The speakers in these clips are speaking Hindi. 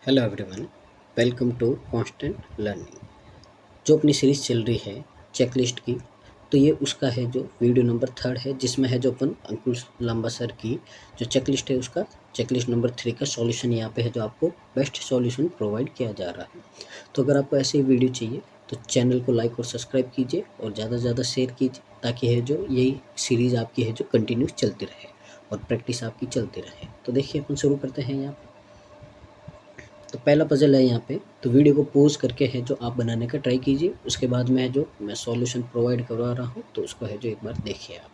Hello everyone, welcome to Constant Learning. जो अपनी सीरीज़ चल रही है चेकलिस्ट की, तो ये उसका है जो वीडियो नंबर 3 है, जिसमें है जो अपन अंकुर लांबा सर की जो चेकलिस्ट है उसका चेकलिस्ट नंबर 3 का सॉल्यूशन यहाँ पे है जो आपको बेस्ट सॉल्यूशन प्रोवाइड किया जा रहा है। तो अगर आपको ऐसे ही वीडियो चाहिए तो चैनल को लाइक और सब्सक्राइब कीजिए और ज़्यादा से ज़्यादा शेयर कीजिए, ताकि है जो यही सीरीज़ आपकी है जो कंटिन्यूस चलती रहे और प्रैक्टिस आपकी चलती रहे। तो देखिए अपन शुरू करते हैं यहाँ पे। तो पहला पज़ल है यहाँ पे, तो वीडियो को पॉज़ करके है जो आप बनाने का ट्राई कीजिए। उसके बाद में है जो मैं सॉल्यूशन प्रोवाइड करवा रहा हूँ, तो उसको है जो एक बार देखिए आप।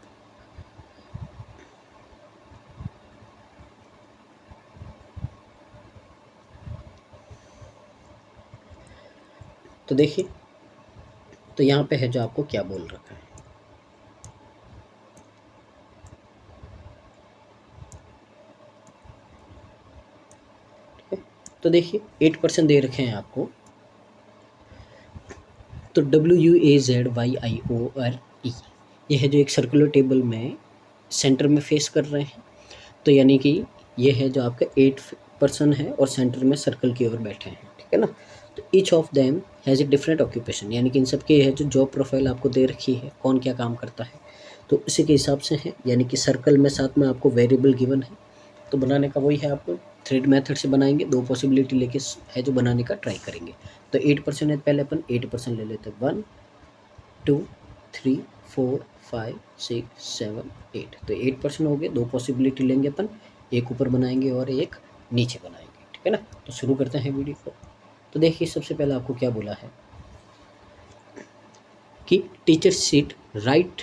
तो देखिए, तो यहाँ पे है जो आपको क्या बोल रखा है। ठीक है, तो देखिए 8% दे रखे हैं आपको। तो WUAZYIORE ये है जो एक सर्कुलर टेबल में सेंटर में फेस कर रहे हैं। तो यानी कि ये है जो आपका 8% है और सेंटर में सर्कल की ओर बैठे हैं। ठीक है ना। तो each of them has a different occupation, यानी कि इन सब के है जो जॉब प्रोफाइल आपको दे रखी है, कौन क्या काम करता है, तो इसी के हिसाब से है। यानी कि सर्कल में साथ में आपको वेरिएबल गिवन है, तो बनाने का वही है, आपको थ्रेड मेथड से बनाएंगे। दो पॉसिबिलिटी लेके है जो बनाने का ट्राई करेंगे। तो 8% है, पहले अपन 8% ले लेते हैं। 1 2 3 4 5 6 7 8, तो 8% हो गए। दो पॉसिबिलिटी लेंगे अपन, एक ऊपर बनाएंगे और एक नीचे बनाएंगे। ठीक है ना। तो शुरू करते हैं वीडियो को। तो देखिए सबसे पहले आपको क्या बोला है कि teacher seat right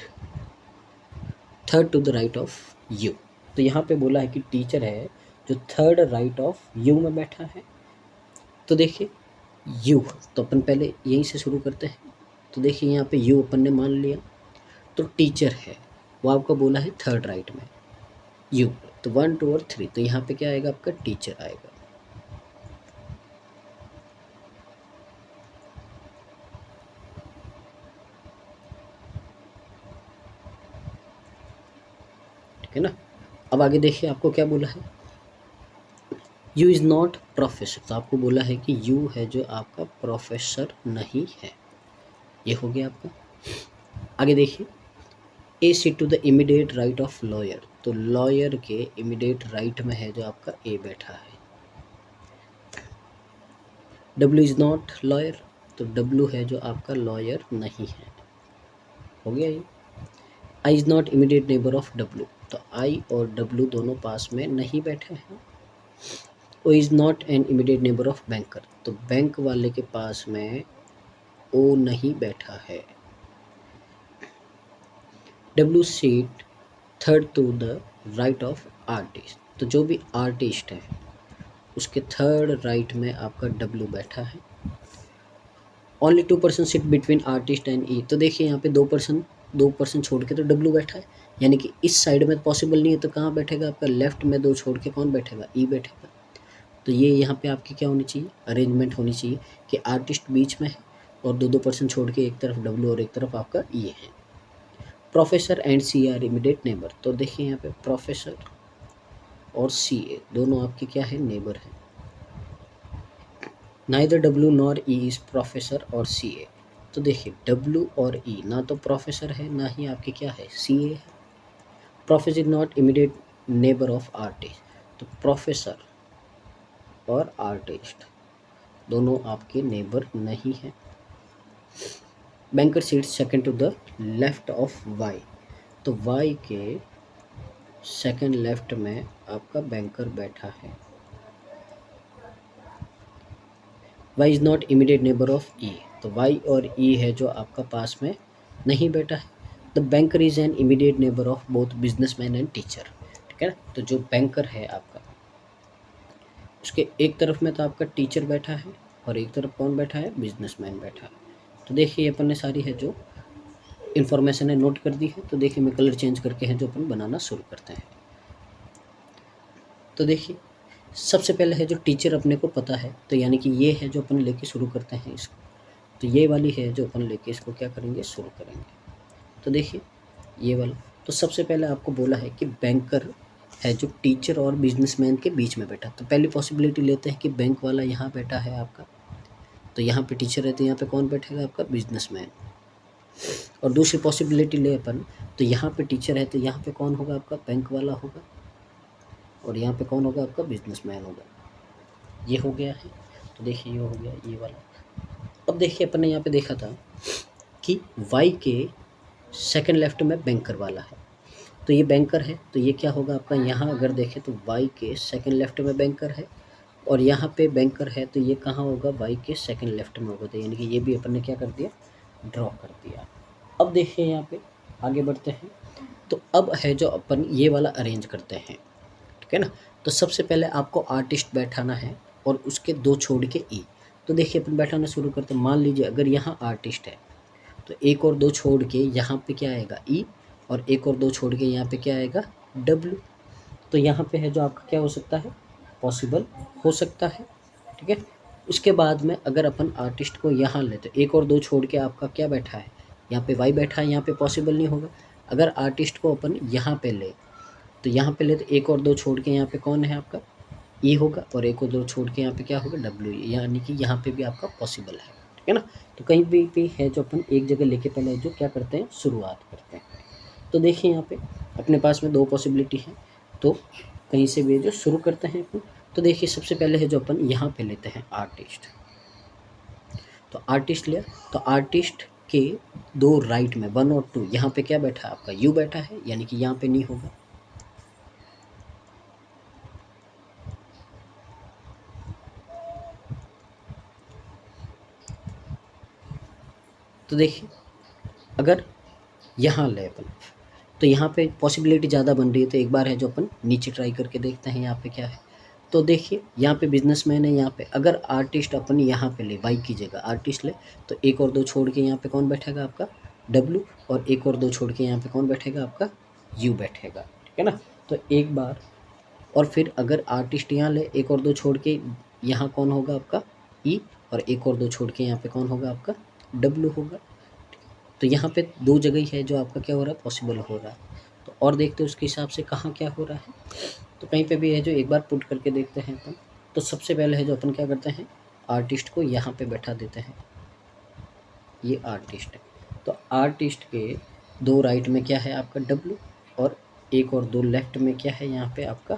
third to the right of you. तो यहाँ पे बोला है कि टीचर है जो थर्ड राइट ऑफ यू में बैठा है। तो देखिए यू, तो अपन पहले यहीं से शुरू करते हैं। तो देखिए यहाँ पे यू अपन ने मान लिया, तो टीचर है वो आपका बोला है थर्ड राइट में यू, तो 1 2 और 3, तो यहाँ पे क्या आएगा आपका टीचर आएगा। ठीक है ना। अब आगे देखिए आपको क्या बोला है, यू इज़ नॉट प्रोफेसर। तो आपको बोला है कि यू है जो आपका प्रोफेसर नहीं है, ये हो गया आपका। आगे देखिए, A seat to the immediate right of lawyer. तो लॉयर के इमीडिएट राइट में है जो आपका ए बैठा है। डब्ल्यू इज़ नॉट लॉयर, तो डब्ल्यू है जो आपका लॉयर नहीं है, हो गया ये। I is not immediate neighbour of W, तो आई और डब्ल्यू दोनों पास में नहीं बैठे हैं। O is not an immediate neighbour of banker, तो बैंक वाले के पास में ओ नहीं बैठा है। W seat third to the right of artist, तो जो भी आर्टिस्ट है उसके थर्ड राइट में आपका डब्ल्यू बैठा है। Only 2% sit between artist and E, तो देखिए यहाँ पे 2% छोड़ के तो डब्ल्यू बैठा है, यानी कि इस साइड में पॉसिबल नहीं है, तो कहाँ बैठेगा आपका लेफ्ट में 2 छोड़ के कौन बैठेगा, ई बैठेगा। तो ये यहाँ पे आपकी क्या होनी चाहिए, अरेंजमेंट होनी चाहिए कि आर्टिस्ट बीच में है और 2% छोड़ के एक तरफ डब्ल्यू और एक तरफ आपका ई है। Professor and C are immediate neighbour, तो देखिए यहाँ पे प्रोफेसर और सी ए दोनों आपके क्या है, नेबर है। Neither W nor E is professor और सी ए, तो देखिए डब्ल्यू और ई ना तो प्रोफेसर है ना ही आपके क्या है, सी ए है। Professor is not immediate neighbour of artist, तो प्रोफेसर और आर्टिस्ट दोनों आपके नेबर नहीं हैं। Banker seat second to the left of Y, तो वाई के सेकंड लेफ्ट में आपका बैंकर बैठा है। Y is not immediate neighbour of E, तो वाई और ई है जो आपका पास में नहीं बैठा है। The banker is an immediate neighbour of both businessman and teacher. ठीक है ना। तो जो बैंकर है आपका, उसके एक तरफ में तो आपका टीचर बैठा है और एक तरफ कौन बैठा है, बिजनेसमैन बैठा है। तो देखिए अपन ने सारी है जो इन्फॉर्मेशन है नोट कर दी है। तो देखिए मैं कलर चेंज करके है जो अपन बनाना शुरू करते हैं। तो देखिए सबसे पहले है जो टीचर अपने को पता है, तो यानी कि ये है जो अपन लेके शुरू करते हैं इसको। तो ये वाली है जो अपन लेके इसको क्या करेंगे, शुरू करेंगे। तो देखिए ये वाला, तो सबसे पहले आपको बोला है कि बैंकर है जो टीचर और बिजनेसमैन के बीच में बैठा। तो पहली पॉसिबिलिटी लेते हैं कि बैंक वाला यहाँ बैठा है आपका, तो यहाँ पे टीचर है तो यहाँ पे कौन बैठेगा आपका बिजनेसमैन। और दूसरी पॉसिबिलिटी ले अपन, तो यहाँ पे टीचर है तो यहाँ पे कौन होगा आपका बैंक वाला होगा, और यहाँ पे कौन होगा आपका बिजनेसमैन होगा। ये हो गया है। तो देखिए ये हो गया ये वाला। अब देखिए अपन ने यहाँ पे देखा था कि वाई के सेकंड लेफ्ट में बैंकर वाला है, तो ये बैंकर है तो ये क्या होगा आपका, यहाँ अगर देखें तो वाई के सेकंड लेफ्ट में बैंकर है और यहाँ पे बैंकर है, तो ये कहाँ होगा, वाई के सेकंड लेफ्ट में होगा। तो यानी कि ये भी अपन ने क्या कर दिया, ड्रॉ कर दिया। अब देखिए यहाँ पे आगे बढ़ते हैं। तो अब है जो अपन ये वाला अरेंज करते हैं, ठीक है ना। तो सबसे पहले आपको आर्टिस्ट बैठाना है और उसके दो छोड़ के ई। तो देखिए अपन बैठाना शुरू करते हैं। मान लीजिए अगर यहाँ आर्टिस्ट है तो एक और दो छोड़ के यहाँ पे क्या आएगा ई, और एक और दो छोड़ के यहाँ पे क्या आएगा डब्ल्यू। तो यहाँ पे है जो आपका क्या हो सकता है, पॉसिबल हो सकता है, ठीक है। उसके बाद में अगर अपन आर्टिस्ट को यहाँ ले तो एक और दो छोड़ के आपका क्या बैठा है, यहाँ पे वाई बैठा है, यहाँ पे पॉसिबल नहीं होगा। अगर आर्टिस्ट को अपन यहाँ पे ले तो यहाँ पे ले तो एक और दो छोड़ के यहाँ पे कौन है आपका ई होगा, और एक और दो छोड़ के यहाँ पे क्या होगा डब्ल्यू, यानी कि यहाँ पे भी आपका पॉसिबल है, ठीक है ना। तो कहीं भी है जो अपन एक जगह लेके पहले जो क्या करते हैं शुरुआत करते हैं। तो देखिए यहाँ पे अपने पास में दो पॉसिबिलिटी है, तो कहीं से भी जो शुरू करते हैं अपन। तो देखिए सबसे पहले है जो अपन यहाँ पे लेते हैं आर्टिस्ट। तो आर्टिस्ट लिया, तो आर्टिस्ट के दो राइट में 1 और 2 यहाँ पे क्या बैठा है आपका यू बैठा है, यानी कि यहाँ पे नहीं होगा। तो देखिए अगर यहाँ ले अपन तो यहाँ पे पॉसिबिलिटी ज़्यादा बन रही है, तो एक बार है जो अपन नीचे ट्राई करके देखते हैं यहाँ पे क्या है। तो देखिए यहाँ पे बिजनेसमैन है, यहाँ पे अगर आर्टिस्ट अपन यहाँ पे ले वाई की जगह आर्टिस्ट ले तो एक और दो छोड़ के यहाँ पे कौन बैठेगा आपका डब्ल्यू, और एक और दो छोड़ के यहाँ पे कौन बैठेगा आपका यू बैठेगा, ठीक है ना। तो एक बार और फिर अगर आर्टिस्ट यहाँ ले एक और दो छोड़ के यहाँ कौन होगा आपका ई, और एक और दो छोड़ के यहाँ पे कौन होगा आपका डब्ल्यू होगा। तो यहाँ पे दो जगह ही है जो आपका क्या हो रहा है पॉसिबल हो रहा है। तो और देखते हैं उसके हिसाब से कहाँ क्या हो रहा है। तो कहीं पे भी है जो एक बार पुट करके देखते हैं अपन। तो सबसे पहले है जो अपन क्या करते हैं आर्टिस्ट को यहाँ पे बैठा देते हैं, ये आर्टिस्ट है। तो आर्टिस्ट के दो राइट में क्या है आपका डब्ल्यू, और एक और दो लेफ्ट में क्या है यहाँ पे आपका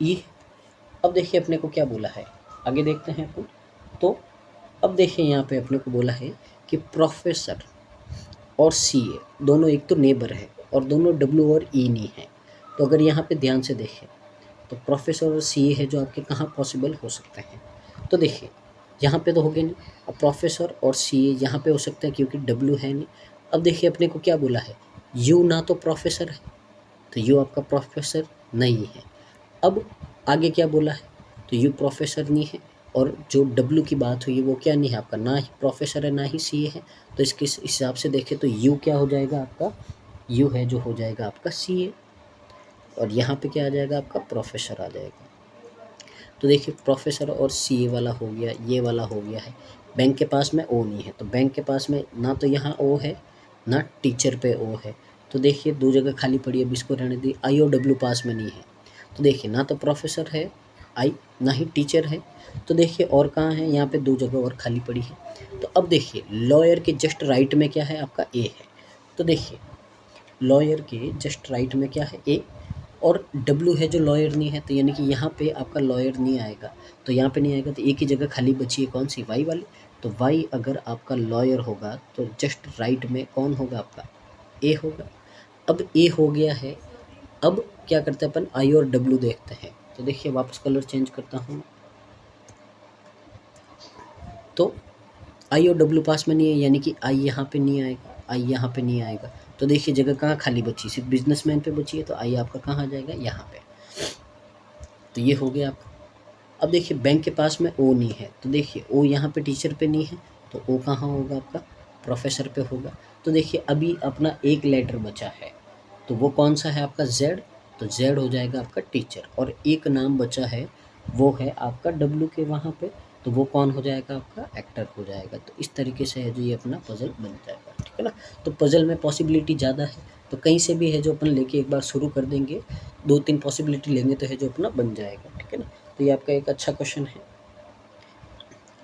ई। अब देखिए अपने को क्या बोला है, आगे देखते हैं अपन। तो अब देखिए यहाँ पे अपने को बोला है कि प्रोफेसर और सीए दोनों एक तो नेबर है और दोनों डब्ल्यू और ई नहीं है। तो अगर यहाँ पे ध्यान से देखें तो प्रोफेसर और सीए है जो आपके कहाँ पॉसिबल हो सकते हैं। तो देखिए यहाँ पे तो हो गए नहीं, अब प्रोफेसर और सीए यहाँ पे हो सकता है क्योंकि डब्ल्यू है नहीं। अब देखिए अपने को क्या बोला है, यू ना तो प्रोफेसर है, तो यू आपका प्रोफेसर नहीं है। अब आगे क्या बोला है, तो यू प्रोफेसर नहीं है, और जो डब्ल्यू की बात हुई है वो क्या नहीं है आपका, ना ही प्रोफेसर है ना ही सीए है। तो इसके हिसाब से देखें तो यू क्या हो जाएगा आपका, यू है जो हो जाएगा आपका सीए, और यहाँ पे क्या आ जाएगा आपका प्रोफेसर आ जाएगा। तो देखिए प्रोफेसर और सीए वाला हो गया, ये वाला हो गया है। बैंक के पास में ओ नहीं है, तो बैंक के पास में ना तो यहाँ ओ है ना टीचर पे ओ है। तो देखिए दो जगह खाली पड़ी है, अब इसको रहने दी। आई और डब्ल्यू पास में नहीं है, तो देखिए ना तो प्रोफेसर है आई ना ही टीचर है। तो देखिए और कहाँ है, यहाँ पे दो जगह और खाली पड़ी है। तो अब देखिए लॉयर के जस्ट राइट में क्या है आपका ए है। तो देखिए लॉयर के जस्ट राइट में क्या है ए, और डब्ल्यू है जो लॉयर नहीं है, तो यानी कि यहाँ पे आपका लॉयर नहीं आएगा। तो यहाँ पे नहीं आएगा तो एक ही जगह खाली बची है कौन सी, वाई वाली। तो वाई अगर आपका लॉयर होगा तो जस्ट राइट में कौन होगा आपका ए होगा। अब ए हो गया है, अब क्या करते हैं अपन आई और डब्ल्यू देखते हैं। तो देखिए वापस कलर चेंज करता हूँ। तो आई और डब्ल्यू पास में नहीं है, यानी कि आई यहाँ पे नहीं आएगा, आई यहाँ पे नहीं आएगा। तो देखिए जगह कहाँ खाली बची, सिर्फ बिजनेसमैन पे बची है, तो आई आपका कहाँ आ जाएगा यहाँ पे। तो ये हो गया आपका। अब देखिए बैंक के पास में ओ नहीं है, तो देखिए ओ यहाँ पे टीचर पे नहीं है, तो ओ कहाँ होगा आपका प्रोफेसर पे होगा। तो देखिए अभी अपना एक लेटर बचा है, तो वो कौन सा है आपका जेड, तो जेड हो जाएगा आपका टीचर। और एक नाम बचा है वो है आपका डब्ल्यू के वहाँ पे, तो वो कौन हो जाएगा आपका एक्टर हो जाएगा। तो इस तरीके से है जो ये अपना पज़ल बन जाएगा, ठीक है ना। तो पज़ल में पॉसिबिलिटी ज़्यादा है, तो कहीं से भी है जो अपन लेके एक बार शुरू कर देंगे, 2-3 पॉसिबिलिटी लेंगे तो है जो अपना बन जाएगा, ठीक है ना। तो ये आपका एक अच्छा क्वेश्चन है।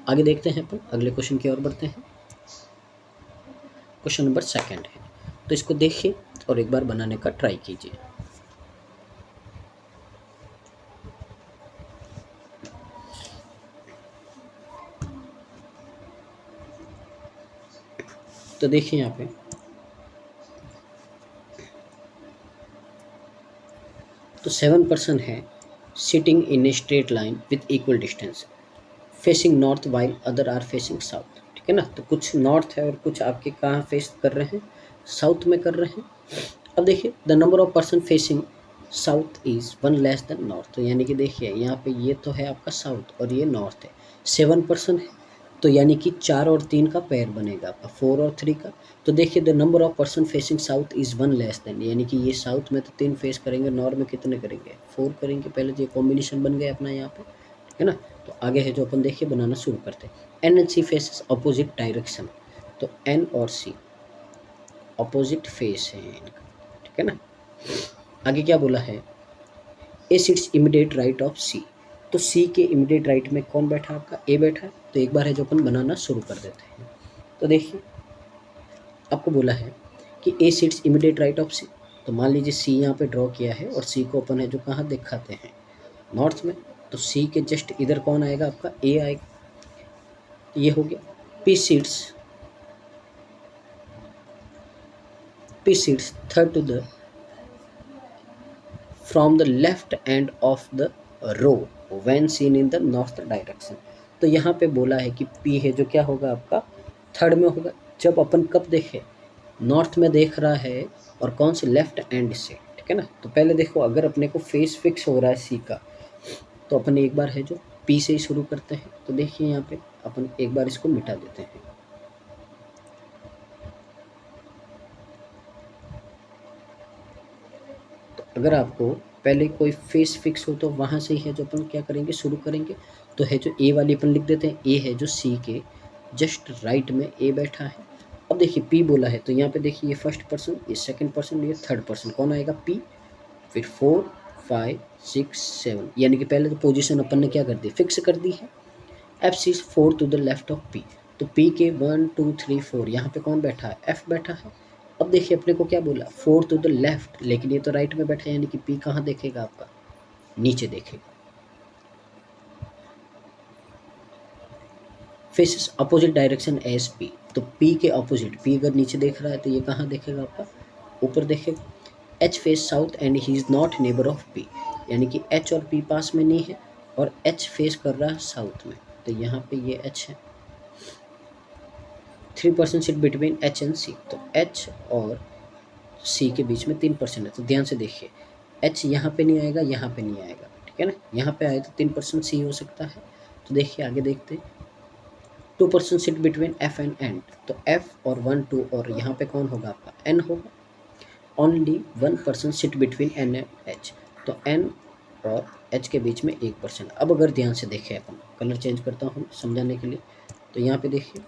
आगे देखते हैं अपन, अगले क्वेश्चन की ओर बढ़ते हैं। क्वेश्चन नंबर 2 है, तो इसको देखिए और एक बार बनाने का ट्राई कीजिए। तो देखिए यहाँ पे तो 7 पर्सन है sitting in a straight line with equal distance facing north while other are facing south, ठीक है ना। तो कुछ नॉर्थ है और कुछ आपके कहाँ फेस कर रहे हैं, साउथ में कर रहे हैं। अब देखिए the number of person facing south is 1 less than north, तो यानी कि देखिए यहाँ पे ये तो है आपका साउथ और ये नॉर्थ है। 7 पर्सन है तो यानी कि 4 और 3 का पेयर बनेगा आपका, 4 और 3 का। तो देखिए the number of person facing south is 1 less than, यानी कि ये साउथ में तो 3 फेस करेंगे, नॉर्थ में कितने करेंगे, 4 करेंगे। पहले तो ये कॉम्बिनेशन बन गया अपना यहाँ पे, ठीक है ना। तो आगे है जो अपन देखिए बनाना शुरू करते हैं। N and C faces opposite direction, तो एन और सी अपोजिट फेस है इनका, ठीक है ना। आगे क्या बोला है, ए sits immediate right of C, तो सी के इमीडिएट राइट में कौन बैठा आपका, ए बैठा है। तो एक बार है जो अपन बनाना शुरू कर देते हैं। तो देखिए आपको बोला है कि ए sits immediate right of C, तो मान लीजिए सी यहाँ पे ड्रॉ किया है और सी को अपन है जो कहाँ दिखाते हैं, नॉर्थ में। तो सी के जस्ट इधर कौन आएगा आपका, ए आएगा। ये हो गया। P seats third to the from the left end of the row when seen in the north direction, तो यहाँ पे बोला है कि पी है जो क्या होगा आपका, थर्ड में होगा। जब अपन कब देखे, नॉर्थ में देख रहा है और कौन से, लेफ्ट एंड से, ठीक है ना। तो पहले देखो अगर अपने को फेस फिक्स हो रहा है सी का, तो अपन एक बार है जो पी से ही शुरू करते हैं। तो देखिए यहाँ पे अपन एक बार इसको मिटा देते हैं। तो अगर आपको पहले कोई फेस फिक्स हो तो वहाँ से ही है जो अपन क्या करेंगे, शुरू करेंगे। तो है जो ए वाली अपन लिख देते हैं, ए है जो सी के जस्ट राइट में ए बैठा है। अब देखिए पी बोला है तो यहाँ पे देखिए ये फर्स्ट पर्सन, ये सेकंड पर्सन, ये थर्ड पर्सन, कौन आएगा, पी। फिर 4 5 6 7, यानी कि पहले तो पोजीशन अपन ने क्या कर दी, फिक्स कर दी है। F C 4 to the left of P, तो पी के 1 2 3 4 यहाँ पे कौन बैठा है, एफ बैठा है। अब देखिए अपने को क्या बोला, 4 टू द लेफ्ट, लेकिन ये तो राइट में बैठा है, यानी कि पी कहाँ देखेगा आपका, नीचे देखेगा। Faces opposite direction S P, तो पी के अपोजिट, पी अगर नीचे देख रहा है तो ये कहाँ देखेगा आपका, ऊपर देखेगा। H face south and he is not neighbour of P, यानी कि एच और पी पास में नहीं है और एच फेस कर रहा है साउथ में, तो यहाँ पे ये एच है। 3% सिट बिटवीन एच एंड सी, तो एच और सी के बीच में 3% है। तो ध्यान से देखिए एच यहाँ पे नहीं आएगा, यहाँ पे नहीं आएगा, ठीक है ना। यहाँ पे आए तो 3% सी हो सकता है। तो देखिए आगे देखते हैं। 2% sit between F and N, तो एफ और 1 2 और यहाँ पे कौन होगा आपका, एन होगा। Only 1% sit between N and H, तो एन और एच के बीच में 1%। अब अगर ध्यान से देखें, अपन कलर चेंज करता हूँ समझाने के लिए। तो यहाँ पे देखिए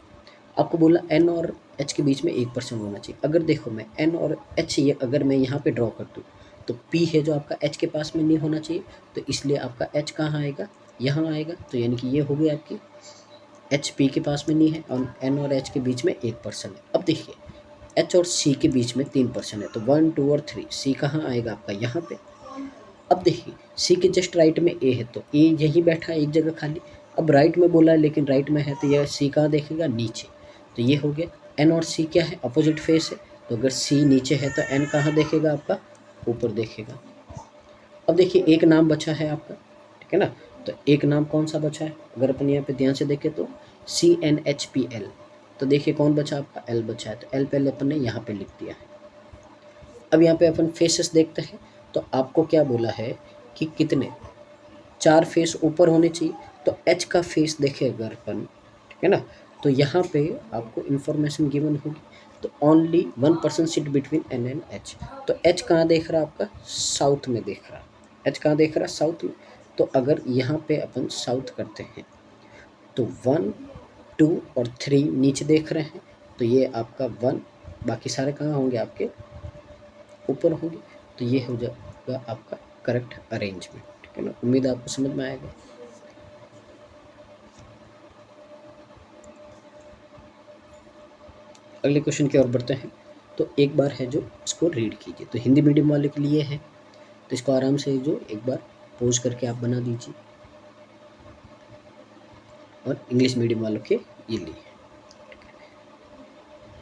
आपको बोला एन और एच के बीच में 1% होना चाहिए। अगर देखो मैं एन और एच ये अगर मैं यहाँ पे ड्रॉ कर दूँ तो पी है जो आपका एच के पास में नहीं होना चाहिए, तो इसलिए आपका एच कहाँ आएगा, यहाँ आएगा। तो यानी कि ये हो गई आपकी एच पी के पास में नहीं है और एन और एच के बीच में 1% है। अब देखिए एच और सी के बीच में 3% है, तो 1 2 और 3, सी कहाँ आएगा आपका, यहाँ पे। अब देखिए सी के जस्ट राइट में ए है, तो ए यहीं बैठा है एक जगह खाली। अब राइट में बोला है लेकिन राइट में है, तो यह सी कहाँ देखेगा, नीचे। तो ये हो गया। एन और सी क्या है, अपोजिट फेस है, तो अगर सी नीचे है तो एन कहाँ देखेगा आपका, ऊपर देखेगा। अब देखिए एक नाम बचा है आपका, ठीक है ना। तो एक नाम कौन सा बचा है, अगर अपन यहाँ पे ध्यान से देखें तो CNHPL, तो देखिए कौन बचा आपका, एल बचा है, तो एल पहले अपन ने यहाँ पे लिख दिया है। अब यहाँ पे अपन फेसेस देखते हैं, तो आपको क्या बोला है कि कितने, 4 फेस ऊपर होने चाहिए। तो एच का फेस देखे अगर अपन, ठीक है ना, तो यहाँ पे आपको इन्फॉर्मेशन गिवन होगी। तो only 1% sit between N and H, तो एच कहाँ देख रहा है आपका, साउथ में देख रहा है। एच कहाँ देख रहा है, साउथ में। तो अगर यहाँ पे अपन साउथ करते हैं तो 1 2 और 3 नीचे देख रहे हैं, तो ये आपका 1, बाकी सारे कहाँ होंगे आपके ऊपर होगी, तो ये हो जाएगा आपका करेक्ट अरेंजमेंट। ठीक है ना, उम्मीद है आपको समझ में आएगा। अगले क्वेश्चन की ओर बढ़ते हैं। तो एक बार है जो इसको रीड कीजिए, तो हिंदी मीडियम वाले के लिए है, तो इसको आराम से जो एक बार पॉज करके आप बना दीजिए, और इंग्लिश मीडियम वालों के ये लिए,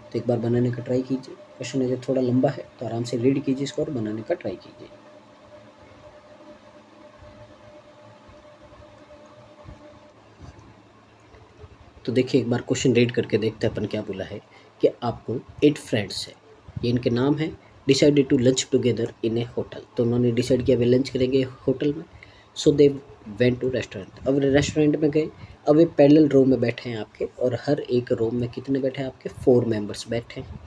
तो एक बार बनाने का ट्राई कीजिए। क्वेश्चन है जो थोड़ा लंबा है, तो आराम से रीड कीजिए इसको और बनाने का ट्राई कीजिए। तो देखिए एक बार क्वेश्चन रीड करके देखते हैं अपन क्या बोला है कि आपको 8 फ्रेंड्स है, ये इनके नाम है, decided to lunch together in a hotel, तो उन्होंने डिसाइड किया वे लंच करेंगे होटल में। So they went to restaurant, अब रेस्टोरेंट में गए, अब वे पैरेलल रो में बैठे हैं आपके, और हर एक रो में कितने बैठे हैं आपके 4 मेंबर्स बैठे हैं।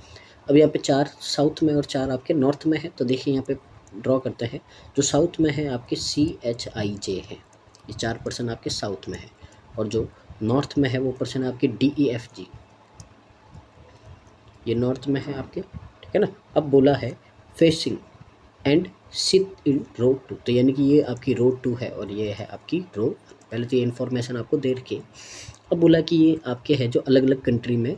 अब यहाँ पे 4 साउथ में और 4 आपके नॉर्थ में है, तो देखिए यहाँ पे ड्रॉ करते हैं। जो साउथ में है आपके CHIJ है, ये 4 पर्सन आपके साउथ में है, और जो नॉर्थ में है वो पर्सन है आपके DEFG, ये नॉर्थ में है आपके। ठीक है ना, अब बोला है facing and sit in row 2, तो यानी कि ये आपकी रो 2 है और ये है आपकी रो 1। पहले तो ये इन्फॉर्मेशन आपको दे रखी है। अब बोला कि ये आपके है जो अलग अलग कंट्री में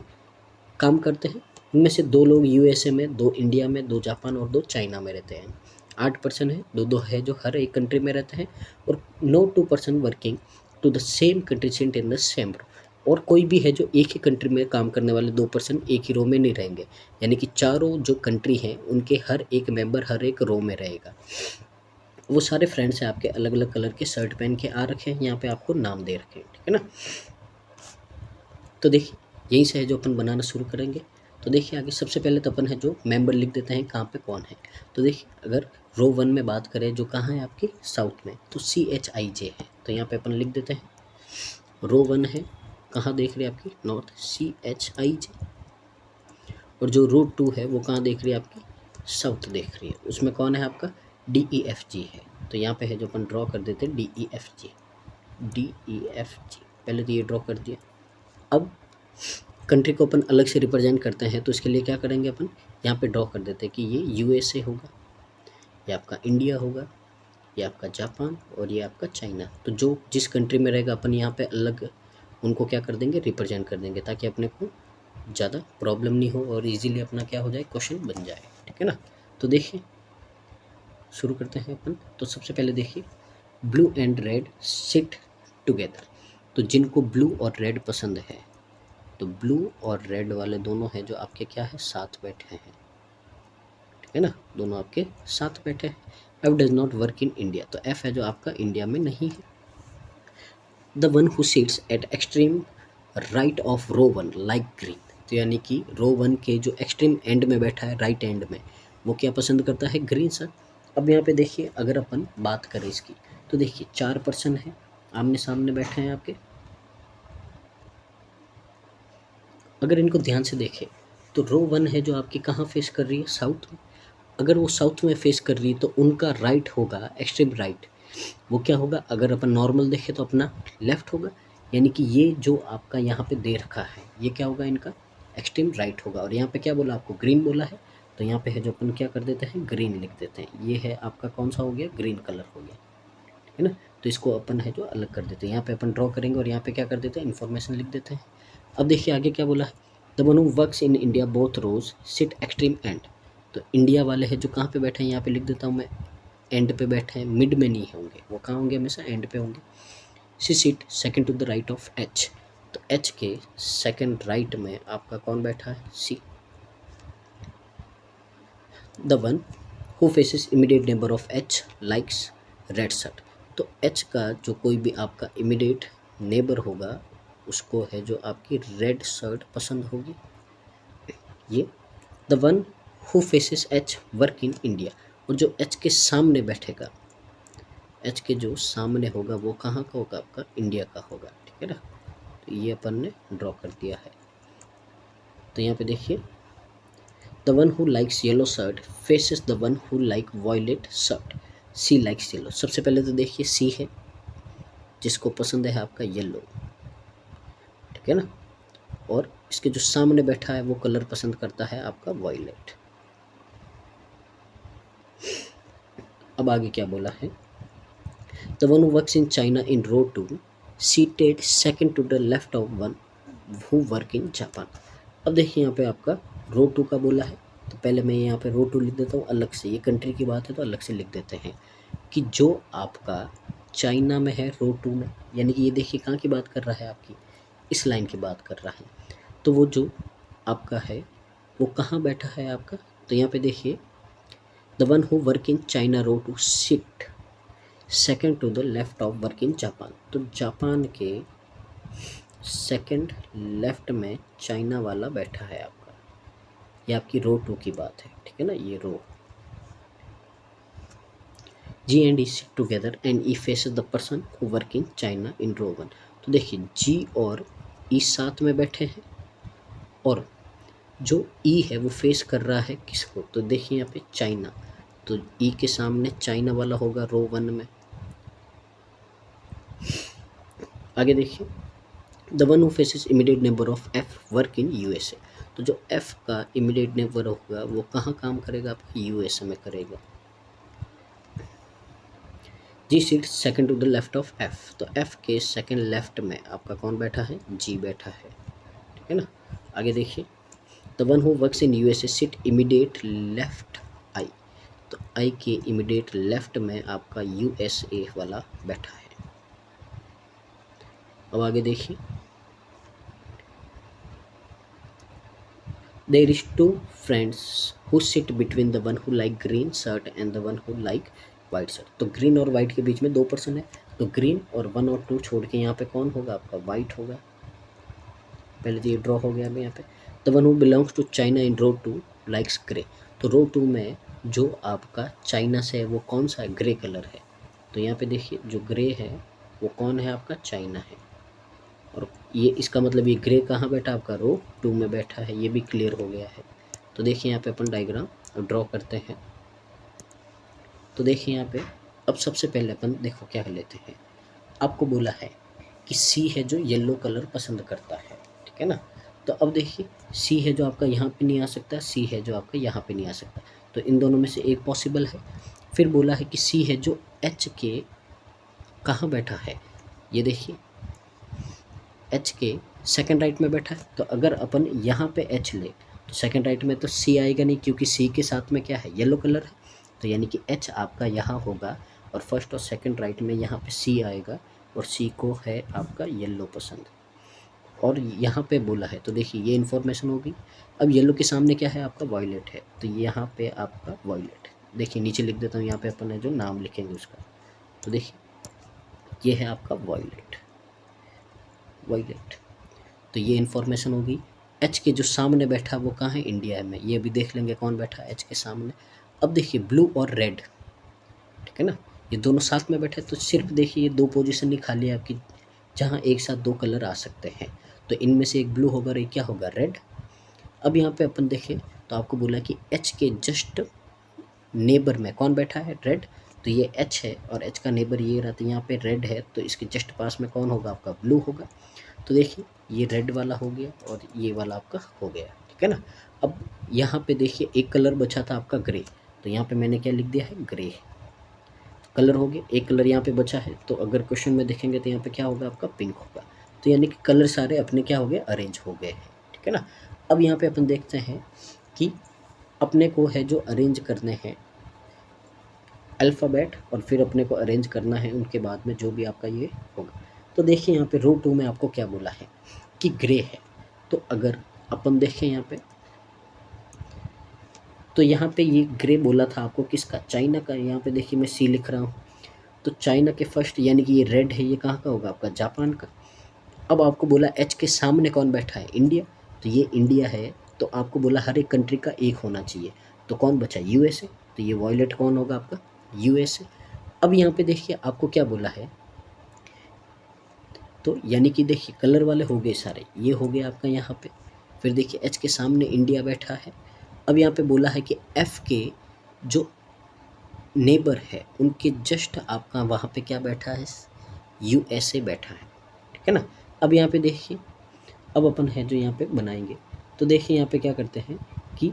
काम करते हैं, उनमें से 2 लोग USA में, 2 इंडिया में, 2 जापान और 2 चाइना में रहते हैं। 8 पर्सन है, 2 है जो हर एक कंट्री में रहते हैं, और no 2 person working to the same contingent in the same row, और कोई भी है जो एक ही कंट्री में काम करने वाले 2 पर्सन एक ही रो में नहीं रहेंगे, यानी कि चारों जो कंट्री हैं उनके हर एक मेंबर हर एक रो में रहेगा। वो सारे फ्रेंड्स हैं आपके, अलग अलग कलर के शर्ट पहन के आ रखे हैं, यहाँ पे आपको नाम दे रखे हैं। ठीक है ना, तो देखिए यहीं से है जो अपन बनाना शुरू करेंगे। तो देखिए आगे सबसे पहले तो अपन है जो मेंबर लिख देते हैं कहाँ पे कौन है। तो देखिए अगर रो 1 में बात करें जो कहाँ है आपकी साउथ में, तो CHIJ है, तो यहाँ पे अपन लिख देते हैं। रो 1 है कहाँ देख रही है आपकी नॉर्थ, CHIJ, और जो रो 2 है वो कहाँ देख रही है आपकी साउथ देख रही है, उसमें कौन है आपका DEFG है, तो यहाँ पे है जो अपन ड्रॉ कर देते हैं DEFG। पहले तो ये ड्रॉ कर दिया। अब कंट्री को अपन अलग से रिप्रेजेंट करते हैं, तो इसके लिए क्या करेंगे अपन, यहाँ पे ड्रॉ कर देते हैं कि ये USA होगा, ये आपका इंडिया होगा, ये आपका जापान, और ये आपका चाइना। तो जो जिस कंट्री में रहेगा अपन यहाँ पे अलग उनको क्या कर देंगे, रिप्रेजेंट कर देंगे, ताकि अपने को ज़्यादा प्रॉब्लम नहीं हो और इजीली अपना क्या हो जाए, क्वेश्चन बन जाए। ठीक है ना, तो देखिए शुरू करते हैं अपन। तो सबसे पहले देखिए blue and red sit together, तो जिनको ब्लू और रेड पसंद है, तो ब्लू और रेड वाले दोनों हैं जो आपके क्या है साथ बैठे हैं। ठीक है ना, दोनों आपके साथ बैठे हैं। F does not work in India, तो F है जो आपका इंडिया में नहीं है। The one who sits at extreme right of row 1 like green, तो यानी कि रो 1 के जो एक्सट्रीम एंड में बैठा है राइट एंड में, वो क्या पसंद करता है, ग्रीन सर। अब यहाँ पे देखिए अगर अपन बात करें इसकी, तो देखिए 4 पर्सन हैं आमने सामने बैठे हैं आपके। अगर इनको ध्यान से देखें तो रो 1 है जो आपकी कहाँ फेस कर रही है, साउथ में। अगर वो साउथ में फेस कर रही है तो उनका राइट होगा एक्सट्रीम राइट, वो क्या होगा, अगर अपन नॉर्मल देखें तो अपना लेफ्ट होगा, यानी कि ये जो आपका यहाँ पे दे रखा है ये क्या होगा, इनका एक्सट्रीम राइट होगा। और यहाँ पे क्या बोला आपको, ग्रीन बोला है, तो यहाँ पे है जो अपन क्या कर देते हैं, ग्रीन लिख देते हैं। ये है आपका कौन सा हो गया, ग्रीन कलर हो गया। ठीक है ना, तो इसको अपन है जो अलग कर देते हैं, यहाँ पे अपन ड्रॉ करेंगे और यहाँ पे क्या कर देते हैं, इन्फॉर्मेशन लिख देते हैं। अब देखिए आगे क्या बोला है, the one who works in India both rows sit extreme end, तो इंडिया वाले हैं जो कहाँ पे बैठे हैं, यहाँ पे लिख देता हूँ मैं, एंड पे बैठे हैं, मिड में नहीं होंगे, वो कहाँ होंगे, हमेशा एंड पे होंगे। C seat second to the right of H, तो H के सेकंड राइट में आपका कौन बैठा है, C। The one who faces immediate neighbour of H likes red shirt, तो H का जो कोई भी आपका इमीडिएट नेबर होगा उसको है जो आपकी रेड शर्ट पसंद होगी। ये the one who faces H work in India, और जो H के सामने बैठेगा, H के जो सामने होगा वो कहाँ का होगा, आपका इंडिया का होगा। ठीक है ना, तो ये अपन ने ड्रॉ कर दिया है। तो यहाँ पे देखिए the one who likes yellow shirt faces the one who like violet shirt, C likes yellow. सबसे पहले तो देखिए C है जिसको पसंद है आपका येलो। ठीक है ना, और इसके जो सामने बैठा है वो कलर पसंद करता है आपका वॉयलेट। अब आगे क्या बोला है, the one who works in China in row 2 seated second to the left of one who work in Japan. अब देखिए यहाँ पे आपका रो 2 का बोला है, तो पहले मैं यहाँ पे रो 2 लिख देता हूँ अलग से, ये कंट्री की बात है तो अलग से लिख देते हैं कि जो आपका चाइना में है रो 2 में, यानी कि ये देखिए कहाँ की बात कर रहा है, आपकी इस लाइन की बात कर रहा है। तो वो जो आपका है वो कहाँ बैठा है आपका, तो यहाँ पे देखिए the one who work in China row 2 sit second to the left of work in Japan. तो जापान के सेकंड लेफ्ट में चाइना वाला बैठा है आपका, ये आपकी रो 2 की बात है, ठीक है ना। ये row G and E sit together and E faces the person who work in China in row 1। तो देखिए जी और ई साथ में बैठे हैं और जो ई है वो फेस कर रहा है किसको, तो देखिए यहाँ पे चाइना, तो ई के सामने चाइना वाला होगा रो 1 में। आगे देखिए the one who faces immediate neighbour of F work in USA. तो जो एफ का इमीडिएट नेबर होगा वो कहाँ काम करेगा, आपका यूएसए में करेगा। G seat second to the left of F, तो एफ के सेकंड लेफ्ट में आपका कौन बैठा है, जी बैठा है, ठीक है ना। आगे देखिए the one who works in USA sit immediate left I, तो आई के इमीडिएट लेफ्ट में आपका यूएसए वाला बैठा है। अब आगे देखिए there is two friends who sit between the one who like green shirt and the one who like white shirt. तो ग्रीन और वाइट के बीच में 2 पर्सन है, तो ग्रीन और 1 और 2 छोड़ के यहाँ पे कौन होगा आपका, वाइट होगा। पहले तो ये ड्रॉ हो गया अभी यहाँ पे the one who belongs to China in row 2 likes grey. तो रो 2 में जो आपका चाइना से है वो कौन सा है, ग्रे कलर है। तो यहाँ पे देखिए जो ग्रे है वो कौन है, आपका चाइना है। और ये इसका मतलब ये ग्रे कहाँ बैठा, आपका रो 2 में बैठा है, ये भी क्लियर हो गया है। तो देखिए यहाँ पे अपन डायग्राम ड्रॉ करते हैं। तो देखिए यहाँ पे अब सबसे पहले अपन देखो क्या लेते हैं, आपको बोला है कि सी है जो येलो कलर पसंद करता है, ठीक है ना। तो अब देखिए सी है जो आपका यहाँ पे नहीं आ सकता, सी है जो आपका यहाँ पे नहीं आ सकता, तो इन दोनों में से एक पॉसिबल है। फिर बोला है कि सी है जो एच के कहाँ बैठा है, ये देखिए एच के सेकंड राइट में बैठा है। तो अगर अपन यहाँ पे एच ले तो सेकंड राइट में तो सी आएगा नहीं, क्योंकि सी के साथ में क्या है, येलो कलर है। तो यानी कि एच आपका यहाँ होगा और फर्स्ट और सेकंड राइट में यहाँ पे सी आएगा और सी को है आपका येलो पसंद। और यहाँ पे बोला है तो देखिए ये इन्फॉर्मेशन होगी। अब येलो के सामने क्या है, आपका वॉयलेट है, तो यहाँ पे आपका वॉयलेट, देखिए नीचे लिख देता हूँ, यहाँ पे अपन है जो नाम लिखेंगे उसका। तो देखिए ये है आपका वॉयलेट, वॉयलेट। तो ये इन्फॉर्मेशन होगी। एच के जो सामने बैठा वो कहाँ है, इंडिया में, ये भी देख लेंगे कौन बैठा है एच के सामने। अब देखिए ब्लू और रेड, ठीक है ना, ये दोनों साथ में बैठे, तो सिर्फ देखिए ये 2 पोजीशन नहीं खाली है आपकी जहाँ एक साथ 2 कलर आ सकते हैं। तो इनमें से एक ब्लू होगा और एक क्या होगा, रेड। अब यहाँ पे अपन देखें तो आपको बोला कि एच के जस्ट नेबर में कौन बैठा है, रेड। तो ये एच है और एच का नेबर ये रहा, तो यहाँ पे रेड है, तो इसके जस्ट पास में कौन होगा, आपका ब्लू होगा। तो देखिए ये रेड वाला हो गया और ये वाला आपका हो गया, ठीक है ना। अब यहाँ पे देखिए एक कलर बचा था आपका ग्रे, तो यहाँ पे मैंने क्या लिख दिया है, ग्रे कलर हो गया। एक कलर यहाँ पे बचा है, तो अगर क्वेश्चन में देखेंगे तो यहाँ पे क्या होगा, आपका पिंक होगा। तो यानी कि कलर सारे अपने क्या हो गए, अरेंज हो गए हैं, ठीक है ना। अब यहाँ पे अपन देखते हैं कि अपने को है जो अरेंज करने हैं अल्फ़ाबेट, और फिर अपने को अरेंज करना है उनके बाद में जो भी आपका ये होगा। तो देखिए यहाँ पे रो 2 में आपको क्या बोला है कि ग्रे है। तो अगर अपन देखें यहाँ पे, तो यहाँ पे ये ग्रे बोला था आपको किसका, चाइना का। यहाँ पे देखिए मैं सी लिख रहा हूँ, तो चाइना के फर्स्ट यानी कि ये रेड है, ये कहाँ का होगा, आपका जापान का। अब आपको बोला एच के सामने कौन बैठा है, इंडिया, तो ये इंडिया है। तो आपको बोला हर एक कंट्री का एक होना चाहिए, तो कौन बचा, यूएसए। तो ये वॉयलेट कौन होगा आपका, यूएसए। अब यहाँ पे देखिए आपको क्या बोला है, तो यानी कि देखिए कलर वाले हो गए सारे, ये हो गया आपका यहाँ पे। फिर देखिए एच के सामने इंडिया बैठा है। अब यहाँ पे बोला है कि एफ के जो नेबर है उनके जस्ट आपका वहाँ पे क्या बैठा है, यूएसए बैठा है, ठीक है ना। अब यहाँ पे देखिए अब अपन है जो यहाँ पे बनाएंगे, तो देखिए यहाँ पे क्या करते हैं कि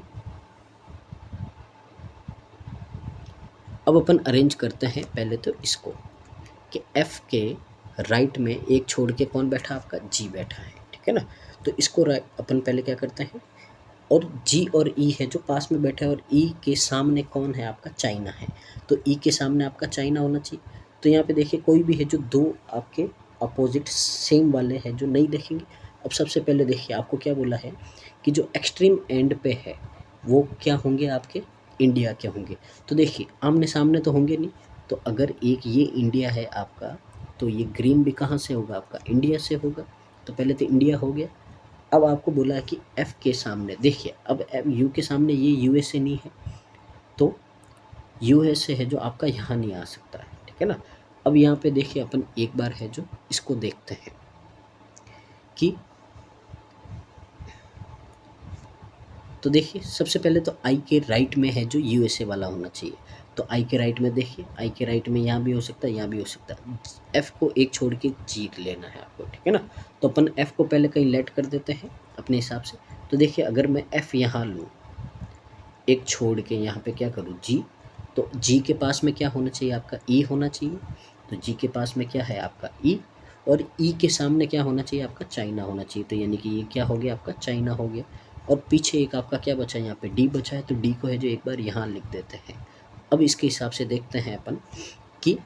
अब अपन अरेंज करते हैं पहले तो इसको कि F के राइट में एक छोड़ के कौन बैठा, आपका G बैठा है, ठीक है ना। तो इसको अपन पहले क्या करते हैं, और G और E है जो पास में बैठा है, और E के सामने कौन है, आपका चाइना है, तो E के सामने आपका चाइना होना चाहिए। तो यहाँ पे देखिए कोई भी है जो दो आपके अपोजिट सेम वाले हैं जो नहीं देखेंगे। अब सबसे पहले देखिए आपको क्या बोला है कि जो एक्सट्रीम एंड पे है वो क्या होंगे, आपके इंडिया के होंगे। तो देखिए आमने सामने तो होंगे नहीं, तो अगर एक ये इंडिया है आपका, तो ये ग्रीन भी कहाँ से होगा, आपका इंडिया से होगा। तो पहले तो इंडिया हो गया। अब आपको बोला है कि F के सामने देखिए, अब U के सामने ये USA नहीं है, तो USA है जो आपका यहाँ नहीं आ सकता है, ठीक है ना। अब यहाँ पे देखिए अपन एक बार है जो इसको देखते हैं कि, तो देखिए सबसे पहले तो I के राइट में है जो USA वाला होना चाहिए। तो I के राइट में देखिए, I के राइट में यहाँ भी हो सकता है, यहाँ भी हो सकता है। F को एक छोड़ के G लेना है आपको, ठीक है ना। तो अपन F को पहले कहीं लेट कर देते हैं अपने हिसाब से। तो देखिए अगर मैं F यहाँ लूँ, एक छोड़ के यहाँ पे क्या करूँ G, तो G के पास में क्या होना चाहिए, आपका E होना चाहिए। तो G के पास में क्या है, आपका E, और E के सामने क्या होना चाहिए, आपका चाइना होना चाहिए। तो यानी कि ये क्या हो गया, आपका चाइना हो गया। और पीछे एक आपका क्या बचा, यहाँ पे D बचा है, तो D को है जो एक बार यहाँ लिख देते हैं। अब इसके हिसाब से देखते हैं अपन कि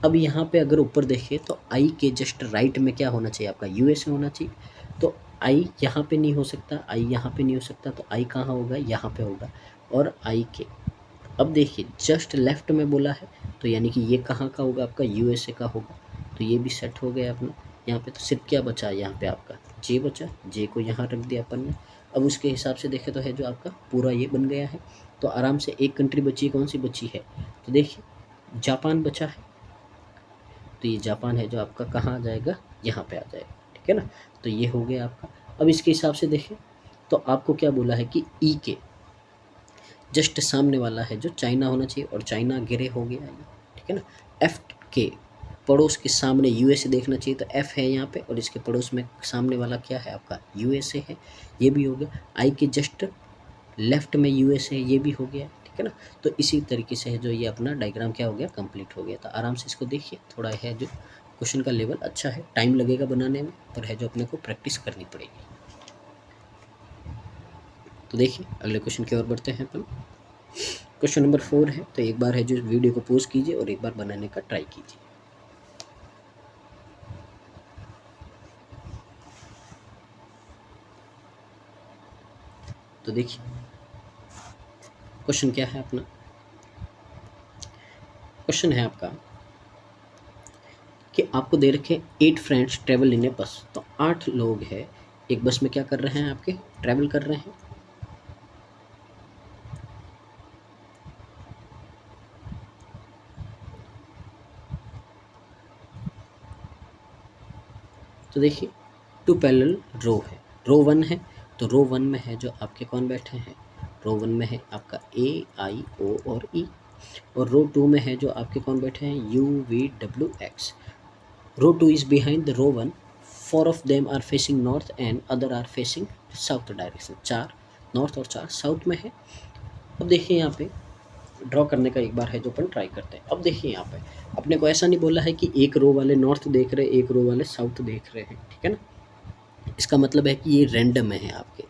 अब यहाँ पे अगर ऊपर देखिए तो I के जस्ट राइट में क्या होना चाहिए, आपका USA होना चाहिए। तो I यहाँ पे नहीं हो सकता, I यहाँ पे नहीं हो सकता, तो I कहाँ होगा, यहाँ पे होगा। और I के अब देखिए जस्ट लेफ्ट में बोला है, तो यानी कि ये कहाँ का होगा, आपका USA का होगा। तो ये भी सेट हो गया अपना। यहाँ पे तो सिर्फ क्या बचा, यहाँ पे आपका J बचा, J को यहाँ रख दिया अपन ने। अब उसके हिसाब से देखें तो है जो आपका पूरा ये बन गया है। तो आराम से एक कंट्री बची, कौन सी बची है, तो देखिए जापान बचा है। तो ये जापान है जो आपका कहाँ आ जाएगा, यहाँ पे आ जाएगा, ठीक है ना। तो ये हो गया आपका। अब इसके हिसाब से देखें तो आपको क्या बोला है कि E के जस्ट सामने वाला है जो चाइना होना चाहिए, और चाइना गिरे हो गया ये, ठीक है ना। F के पड़ोस के सामने USA देखना चाहिए, तो F है यहाँ पे, और इसके पड़ोस में सामने वाला क्या है, आपका USA है, ये भी हो गया। I के जस्ट लेफ्ट में USA है, ये भी हो गया, ठीक है ना। तो इसी तरीके से है जो ये अपना डायग्राम क्या हो गया, कंप्लीट हो गया। तो आराम से इसको देखिए, थोड़ा है जो क्वेश्चन का लेवल अच्छा है, टाइम लगेगा बनाने में, पर है जो अपने को प्रैक्टिस करनी पड़ेगी। तो देखिए अगले क्वेश्चन की ओर बढ़ते हैं अपन। क्वेश्चन नंबर 4 है, तो एक बार है जो वीडियो को पॉज कीजिए और एक बार बनाने का ट्राई कीजिए। तो देखिए क्वेश्चन क्या है अपना, क्वेश्चन है आपका कि आपको दे रखे 8 फ्रेंड्स ट्रेवल इन ए बस। तो 8 लोग हैं एक बस में, क्या कर रहे हैं, आपके ट्रैवल कर रहे हैं। तो देखिए 2 पैरेलल रो है, रो 1 है, तो रो 1 में है जो आपके कौन बैठे हैं, रो 1 में है आपका A I O और E, और रो 2 में है जो आपके कौन बैठे हैं, U V W X। Row 2 is behind the row 1, 4 of them are facing north and other are facing south direction. 4 north और 4 साउथ में है। अब देखिए यहाँ पे ड्रॉ करने का एक बार है जो अपन ट्राई करते हैं। अब देखिए यहाँ पे अपने को ऐसा नहीं बोला है कि एक रो वाले नॉर्थ देख रहे हैं, एक रो वाले साउथ देख रहे हैं, ठीक है ना। इसका मतलब है कि ये रैंडम है आपके।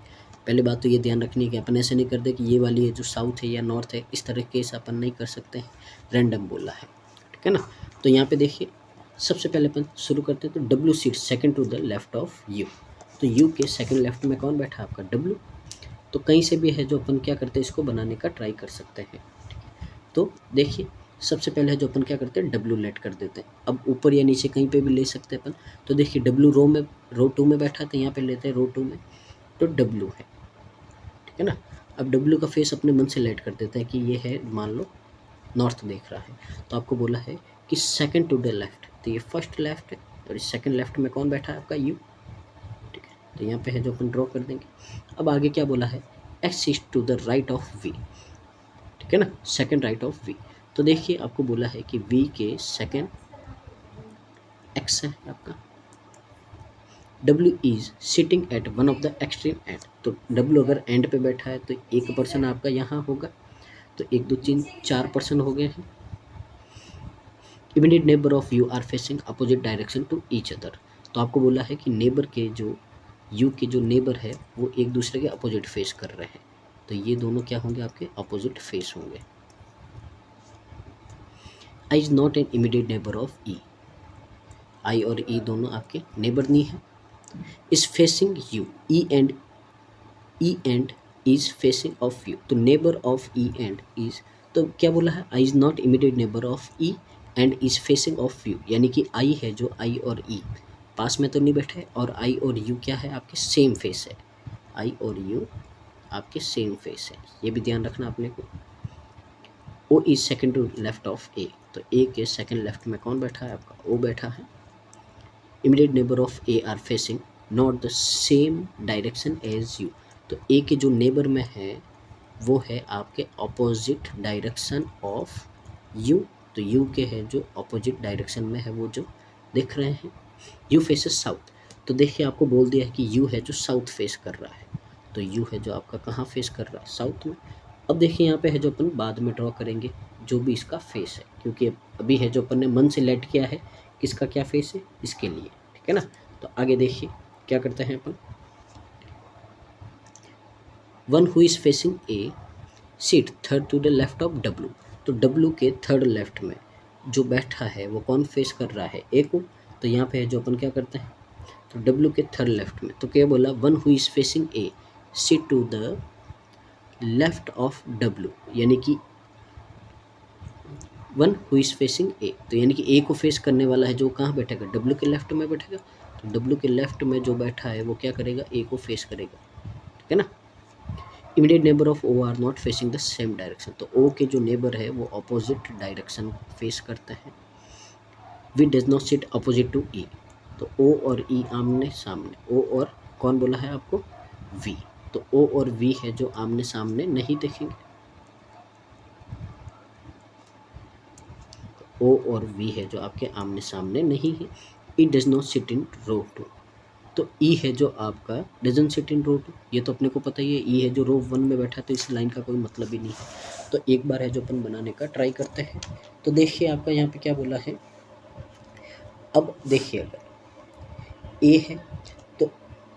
पहले बात तो ये ध्यान रखनी है कि अपन ऐसे नहीं करते कि ये वाली है जो साउथ है या नॉर्थ है, इस तरीके से अपन नहीं कर सकते हैं, रैंडम बोला है, ठीक है ना। तो यहाँ पे देखिए सबसे पहले अपन शुरू करते हैं, तो W seat second to the left of U। तो U के सेकंड लेफ्ट में कौन बैठा, आपका W। तो कहीं से भी है जो अपन क्या करते हैं, इसको बनाने का ट्राई कर सकते हैं। तो देखिए सबसे पहले है जो अपन क्या करते हैं, W लेट कर देते हैं। अब ऊपर या नीचे कहीं पे भी ले सकते हैं अपन। तो देखिए W रो में, रो 2 में बैठा था, यहाँ पे लेते हैं रो 2 में, तो W है, ठीक है ना। अब W का फेस अपने मन से लेट कर देते हैं कि ये है, मान लो नॉर्थ देख रहा है। तो आपको बोला है कि सेकंड टू द लेफ्ट, तो ये फर्स्ट लेफ्ट है, और इस सेकंड लेफ्ट में कौन बैठा है, आपका U, ठीक है। तो यहाँ पे है जो अपन ड्रॉ कर देंगे। अब आगे क्या बोला है, X is to the right of V, ठीक है ना, सेकंड राइट ऑफ V। तो देखिए आपको बोला है कि V के सेकंड X है आपका, W is sitting at one of the extreme end. तो W अगर एंड पे बैठा है तो एक पर्सन आपका यहाँ होगा। तो 1 2 3 4 पर्सन हो गए हैं। Immediate neighbour of U are facing opposite direction to each other. तो आपको बोला है कि नेबर के जो यू के जो नेबर है वो एक दूसरे के अपोजिट फेस कर रहे हैं, तो ये दोनों क्या होंगे, आपके अपोजिट फेस होंगे। I is not an immediate neighbour of E. I और ई दोनों आपके नेबर नहीं है। Is facing you, E and is facing of you, तो neighbour of E and is, तो क्या बोला है, I is not immediate neighbour of E and is facing of you, यानी कि आई है जो आई और ई पास में तो नहीं बैठे, और आई और यू क्या है, आपके सेम फेस है। आई और यू आपके सेम फेस है, ये भी ध्यान रखना अपने को। O is second to left of A, तो ए के सेकेंड लेफ्ट में कौन बैठा है, आपका ओ बैठा है। Immediate neighbour of A are facing not the same direction as U, तो ए के जो नेबर में है वो है आपके अपोजिट डायरेक्शन ऑफ यू, तो यू के है जो अपोजिट डायरेक्शन में है वो जो देख रहे हैं। यू फेसेस साउथ, तो देखिए आपको बोल दिया है कि यू है जो साउथ फेस कर रहा है, तो यू है जो आपका कहाँ फेस कर रहा है, साउथ में। अब देखिए यहाँ पे है जो अपन बाद में ड्रॉ करेंगे जो भी इसका फेस है, क्योंकि अभी है जो अपन ने मन से लेट किया है किसका क्या फेस है, इसके लिए, ठीक है ना। तो आगे देखिए क्या करते हैं अपन। One who is facing A seat third to the left of W, तो डब्लू के थर्ड लेफ्ट में जो बैठा है वो कौन फेस कर रहा है, ए को, तो यहाँ पे है जो अपन क्या करते हैं, तो डब्लू के थर्ड लेफ्ट में, तो क्या बोला, one who is facing A seat to the left of W, यानी कि one who is facing A, तो यानी कि ए को फेस करने वाला है जो कहाँ बैठेगा, डब्लू के लेफ्ट में बैठेगा, तो डब्लू के लेफ्ट में जो बैठा है वो क्या करेगा, ए को फेस करेगा, ठीक है ना। Immediate neighbour of O are not facing the same direction, तो ओ के जो नेबर है वो अपोजिट डायरेक्शन फेस करते हैं। V does not sit opposite to E, तो ओ और ई आमने सामने, ओ और कौन बोला है आपको, वी, तो ओ और वी है जो आमने सामने नहीं देखेंगे, ओ और वी है जो आपके आमने सामने नहीं है। E does not sit in row two, तो ई है जो आपका doesn't sit in row two, ये तो अपने को पता ही है, ई है जो रो 1 में बैठा, तो इस लाइन का कोई मतलब ही नहीं है। तो एक बार है जो अपन बनाने का ट्राई करते हैं। तो देखिए आपका यहाँ पे क्या बोला है, अब देखिए अगर ए है तो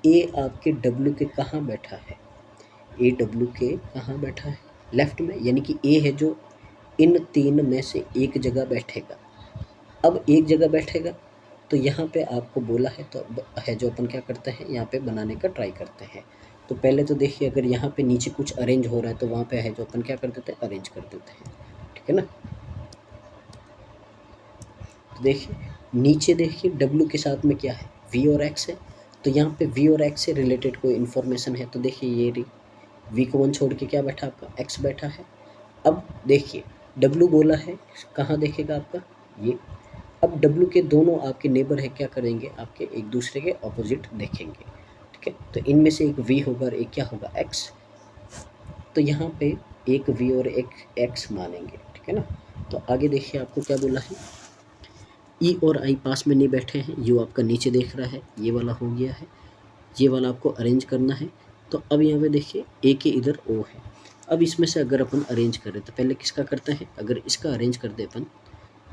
ए आपके डब्ल्यू के कहाँ बैठा है, ए डब्ल्यू के कहाँ बैठा है, लेफ्ट में, यानी कि ए है जो इन तीन में से एक जगह बैठेगा। अब एक जगह बैठेगा तो यहाँ पे आपको बोला है, तो है जो अपन क्या करते हैं, यहाँ पे बनाने का ट्राई करते हैं। तो पहले तो देखिए अगर यहाँ पे नीचे कुछ अरेंज हो रहा है तो वहाँ पे है जो अपन क्या कर देते हैं, अरेंज कर देते हैं, ठीक है ना। तो देखिए नीचे देखिए डब्ल्यू के साथ में क्या है, वी और एक्स है, तो यहाँ पे वी और एक्स से रिलेटेड कोई इन्फॉर्मेशन है, तो देखिए ये रही वी को 1 छोड़ के क्या बैठा, आपका एक्स बैठा है। अब देखिए डब्ल्यू बोला है कहाँ देखेगा आपका, ये, अब डब्ल्यू के दोनों आपके नेबर है क्या करेंगे, आपके एक दूसरे के ऑपोजिट देखेंगे, ठीक है। तो इनमें से एक वी होगा और एक क्या होगा, एक्स, तो यहाँ पे एक वी और एक एक्स मानेंगे, ठीक है ना। तो आगे देखिए आपको क्या बोला है, ई और आई पास में नहीं बैठे हैं, यू आपका नीचे देख रहा है, ये वाला हो गया है, ये वाला आपको अरेंज करना है। तो अब यहाँ पे देखिए ए के इधर ओ है, अब इसमें से अगर अपन अरेंज करें तो पहले किसका करते हैं, अगर इसका अरेंज कर दे अपन,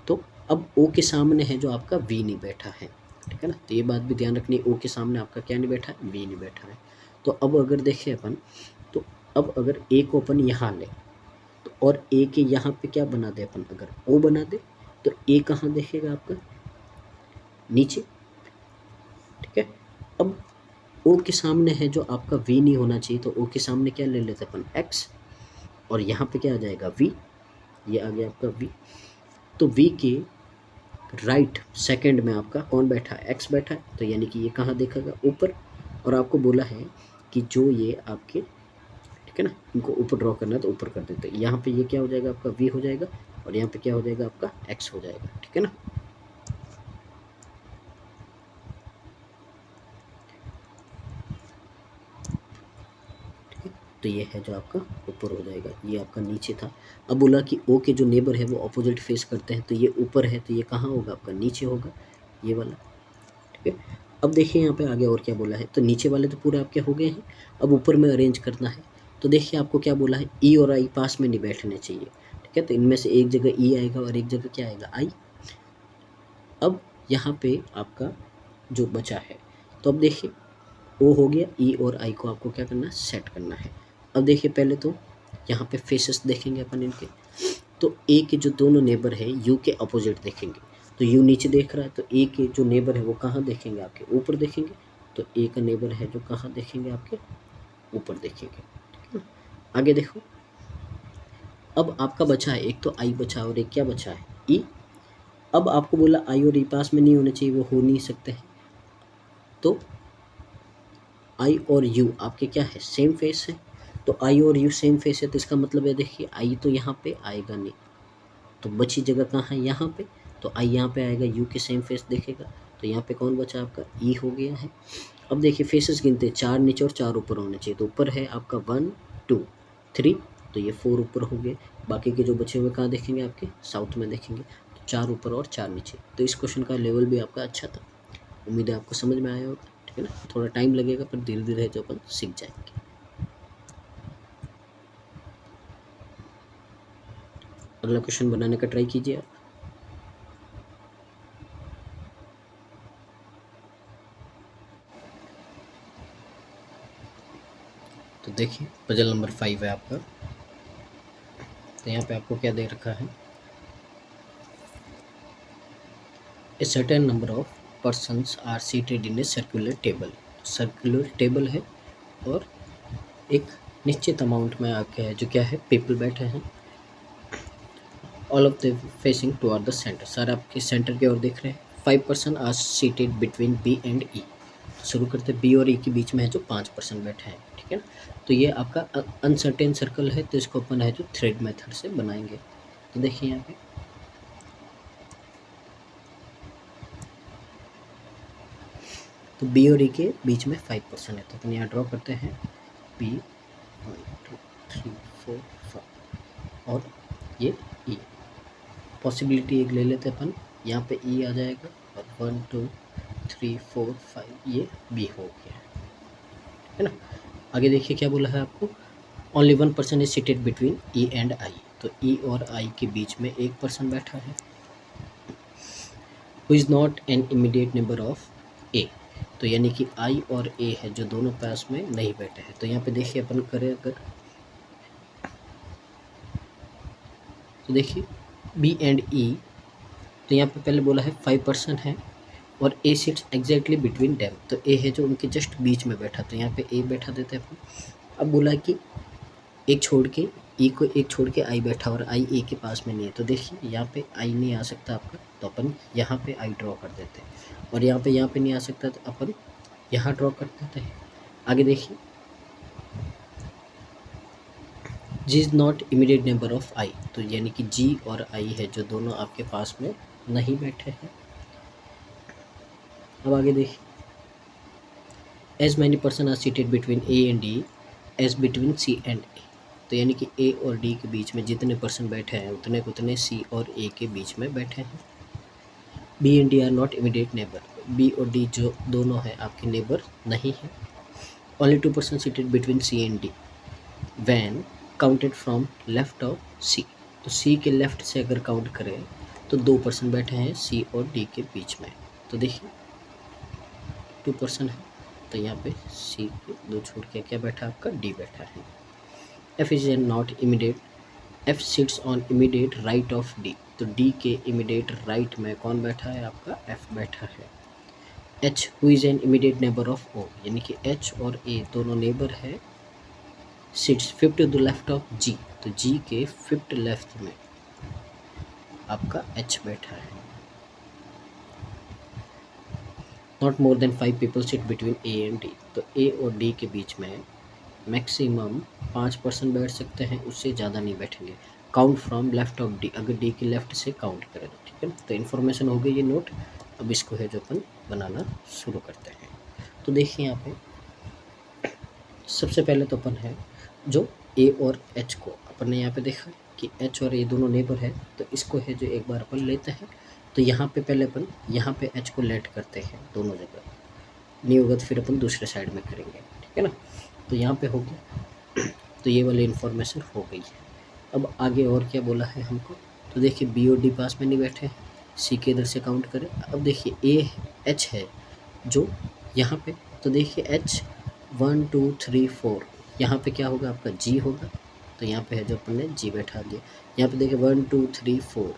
तो अब ओ के सामने है जो आपका वी नहीं बैठा है, ठीक है ना। तो ये बात भी ध्यान रखनी है, ओ के सामने आपका क्या नहीं बैठा है, वी नहीं बैठा है। तो अब अगर देखें अपन, तो अब अगर ए को अपन यहाँ ले तो, और ए के यहाँ पे क्या बना दे अपन, अगर ओ बना दे तो ए कहाँ देखेगा आपका, नीचे, ठीक है। अब ओ के सामने है जो आपका वी नहीं होना चाहिए, तो ओ के सामने क्या ले लेते अपन, एक्स, और यहाँ पे क्या आ जाएगा, वी, ये आ गया आपका वी। तो वी के राइट सेकंड में आपका कौन बैठा है, एक्स बैठा है, तो यानी कि ये कहाँ देखेगा, ऊपर, और आपको बोला है कि जो ये आपके, ठीक है ना, इनको ऊपर ड्रॉ करना है तो ऊपर कर देते हैं। यहाँ पे ये क्या हो जाएगा, आपका वी हो जाएगा, और यहाँ पे क्या हो जाएगा, आपका एक्स हो जाएगा, ठीक है ना। तो ये है जो आपका ऊपर हो जाएगा, ये आपका नीचे था। अब बोला कि ओ के जो नेबर है वो अपोजिट फेस करते हैं, तो ये ऊपर है, तो ये कहाँ होगा, आपका नीचे होगा, ये वाला, ठीक है। अब देखिए यहाँ पे आगे और क्या बोला है, तो नीचे वाले तो पूरे आपके हो गए हैं, अब ऊपर में अरेंज करना है। तो देखिए आपको क्या बोला है, ई और आई पास में नहीं बैठने चाहिए, ठीक है। तो इनमें से एक जगह ई आएगा और एक जगह क्या आएगा, आई। अब यहाँ पे आपका जो बचा है, तो अब देखिए ओ हो गया, ई और आई को आपको क्या करना है, सेट करना है। अब देखिए पहले तो यहाँ पे फेसेस देखेंगे अपन इनके, तो ए के जो दोनों नेबर है यू के अपोजिट देखेंगे। तो यू नीचे देख रहा है, तो ए के जो नेबर है वो कहाँ देखेंगे, आपके ऊपर देखेंगे। तो ए का नेबर है जो कहाँ देखेंगे, आपके ऊपर देखेंगे, ठीक है ना। आगे देखो, अब आपका बचा है, एक तो आई बचा और एक क्या बचा है, ई। अब आपको बोला आई और ई पास में नहीं होने चाहिए, वो हो नहीं सकते हैं। तो आई और यू आपके क्या है, सेम फेस है। तो आई और यू सेम फेस है, तो इसका मतलब है देखिए आई तो यहाँ पे आएगा नहीं, तो बची जगह कहाँ है, यहाँ पे। तो आई यहाँ पे आएगा, यू के सेम फेस देखेगा। तो यहाँ पे कौन बचा, आपका ई हो गया है। अब देखिए फेसेस गिनते हैं, 4 नीचे और 4 ऊपर होने चाहिए। तो ऊपर है आपका 1 2 3, तो ये 4 ऊपर हो गए। बाकी के जो बचे हुए कहाँ देखेंगे, आपके साउथ में देखेंगे। तो 4 ऊपर और 4 नीचे। तो इस क्वेश्चन का लेवल भी आपका अच्छा था। उम्मीद है आपको समझ में आया होगा, ठीक है ना। थोड़ा टाइम लगेगा पर धीरे धीरे जो अपन सीख जाएंगे। अगला क्वेश्चन बनाने का ट्राई कीजिए आप। तो देखिए पजल नंबर 5 है आपका। तो यहाँ पे आपको क्या दे रखा है, a certain number of persons are seated in a circular table. Circular table है और एक निश्चित अमाउंट में आपके है जो क्या है, पीपल बैठे हैं। All of the facing toward the centre, सारे आपके सेंटर की ओर देख रहे हैं। 5 person are seated between B and E. शुरू करते बी और ई के बीच में है जो 5 पर्सन बैठे हैं, ठीक है ना। तो ये आपका अनसर्टेन सर्कल है, तो इसको अपन है जो थ्रेड मेथड से बनाएंगे। तो देखिए यहाँ पे तो बी और ई के बीच में 5 पर्सन है, तो अपन यहाँ ड्रॉ करते हैं बी 1 2 3 4 5 और ये ई। पॉसिबिलिटी एक ले लेते अपन, यहाँ पे ई आ जाएगा और 1 2 3 4 5 ये बी हो गया है ना। आगे देखिए क्या बोला है आपको, only 1 person is seated between E and I. तो ई और आई के बीच में एक पर्सन बैठा है। Who is not an immediate neighbour of A. तो यानी कि आई और ए है जो दोनों पास में नहीं बैठे हैं। तो यहाँ पे देखिए अपन करें अगर, तो देखिए बी एंड ई, तो यहाँ पे पहले बोला है 5 पर्सन है और ए सिट्स एग्जैक्टली बिटवीन डेम। तो ए है जो उनके जस्ट बीच में बैठा, तो यहाँ पे ए बैठा देते हैं अपन। अब बोला कि एक छोड़ के ई को, एक छोड़ के आई बैठा और आई ए के पास में नहीं है। तो देखिए यहाँ पे आई नहीं आ सकता आपका, तो अपन यहाँ पे आई ड्रॉ कर देते हैं। और यहाँ पे नहीं आ सकता तो अपन यहाँ ड्रॉ कर देते हैं। आगे देखिए G is not immediate neighbour of I. तो यानी कि जी और आई है जो दोनों आपके पास में नहीं बैठे हैं। अब आगे देखिए, as many person are seated between A and D as between C and A. तो यानी कि ए और डी के बीच में जितने पर्सन बैठे हैं उतने उतने सी और ए के बीच में बैठे हैं। B and D are not immediate neighbour. B और डी जो दोनों हैं आपके नेबर नहीं है। Only 2 person seated between C and D when counted from left of C. तो सी के लेफ्ट से अगर काउंट करें तो 2 पर्सन बैठे हैं सी और डी के बीच में। तो देखिए 2 पर्सन है, तो यहाँ पे सी को 2 छोड़ के क्या बैठा आपका, डी बैठा है। F is an not immediate, F sits on immediate right of D. तो डी के इमीडिएट राइट में कौन बैठा है, आपका एफ बैठा है। H who is an immediate neighbour of O, यानी कि एच और ए दोनों नेबर है। Sits 5th to the left of G. तो जी के 5th लेफ्ट में आपका एच बैठा है। Not more than 5 people sit between A and D. तो ए और डी के बीच में मैक्सिमम 5 पर्सन बैठ सकते हैं, उससे ज़्यादा नहीं बैठेंगे। Count from left of D, अगर डी के लेफ्ट से काउंट करें तो, ठीक है ना। तो इन्फॉर्मेशन हो गई ये नोट। अब इसको है जो अपन बनाना शुरू करते हैं। तो देखिए यहाँ पे सबसे पहले तो अपन है जो ए और एच को अपन ने यहाँ पे देखा कि एच और ए दोनों नेबर है, तो इसको है जो एक बार अपन लेते हैं। तो यहाँ पे पहले अपन यहाँ पे एच को लेट करते हैं दोनों जगह, नहीं होगा तो फिर अपन दूसरे साइड में करेंगे, ठीक है ना। तो यहाँ पे हो गया तो ये वाली इन्फॉर्मेशन हो गई है। अब आगे और क्या बोला है हमको, तो देखिए बी और डी पास में नहीं बैठे हैं, सी के इधर से काउंट करें। अब देखिए ए एच है जो यहाँ पे, तो देखिए एच 1 2 3 4, यहाँ पे क्या होगा आपका जी होगा, तो यहाँ पे है जो अपन ने जी बैठा दिया। यहाँ पे देखिए 1 2 3 4,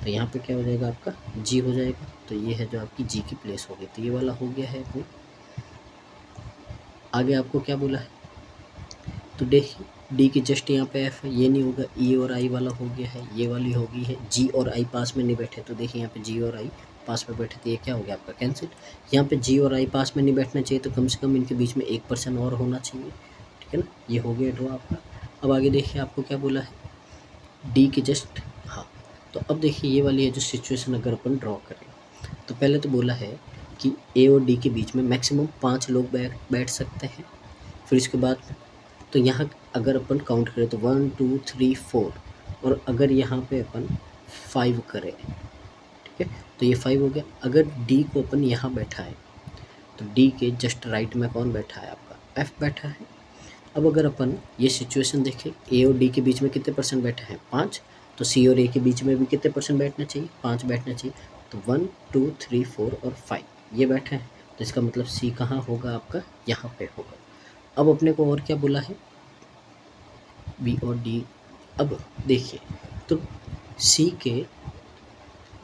तो यहाँ पे क्या हो जाएगा आपका जी हो जाएगा, तो ये है जो आपकी जी की प्लेस होगी, तो ये वाला हो गया है अपने। आगे आपको क्या बोला है, तो देखिए डी की जस्ट यहाँ पे एफ है, ये नहीं होगा, ई और आई वाला हो गया है, ये वाली हो गई है, जी और आई पास में नहीं बैठे, तो देखिए यहाँ पे जी और आई पास में बैठे, तो ये क्या हो गया आपका कैंसिल। यहाँ पे जी और आई पास में नहीं बैठना चाहिए, तो कम से कम इनके बीच में 1% और होना चाहिए, ठीक है ना, ये हो गया ड्रॉ आपका। अब आगे देखिए आपको क्या बोला है, डी की जस्ट, हाँ, तो अब देखिए ये वाली है जो सिचुएशन अगर अपन ड्रॉ करें, तो पहले तो बोला है कि ए और डी के बीच में मैक्सिमम 5 लोग बैठ सकते हैं। फिर इसके बाद तो यहाँ अगर अपन काउंट करें तो 1 2 3 4, और अगर यहाँ पे अपन 5 करें, ठीक है, तो ये 5 हो गया। अगर डी को अपन यहाँ बैठा है, तो डी के जस्ट राइट में कौन बैठा है आपका एफ बैठा है। अब अगर अपन ये सिचुएशन देखें, ए और डी के बीच में कितने परसेंट बैठे हैं 5, तो सी और ए के बीच में भी कितने परसेंट बैठना चाहिए 5 बैठना चाहिए, तो 1 2 3 4 और 5 ये बैठे हैं, तो इसका मतलब सी कहाँ होगा आपका यहाँ पे होगा। अब अपने को और क्या बोला है, बी और डी। अब देखिए तो सी के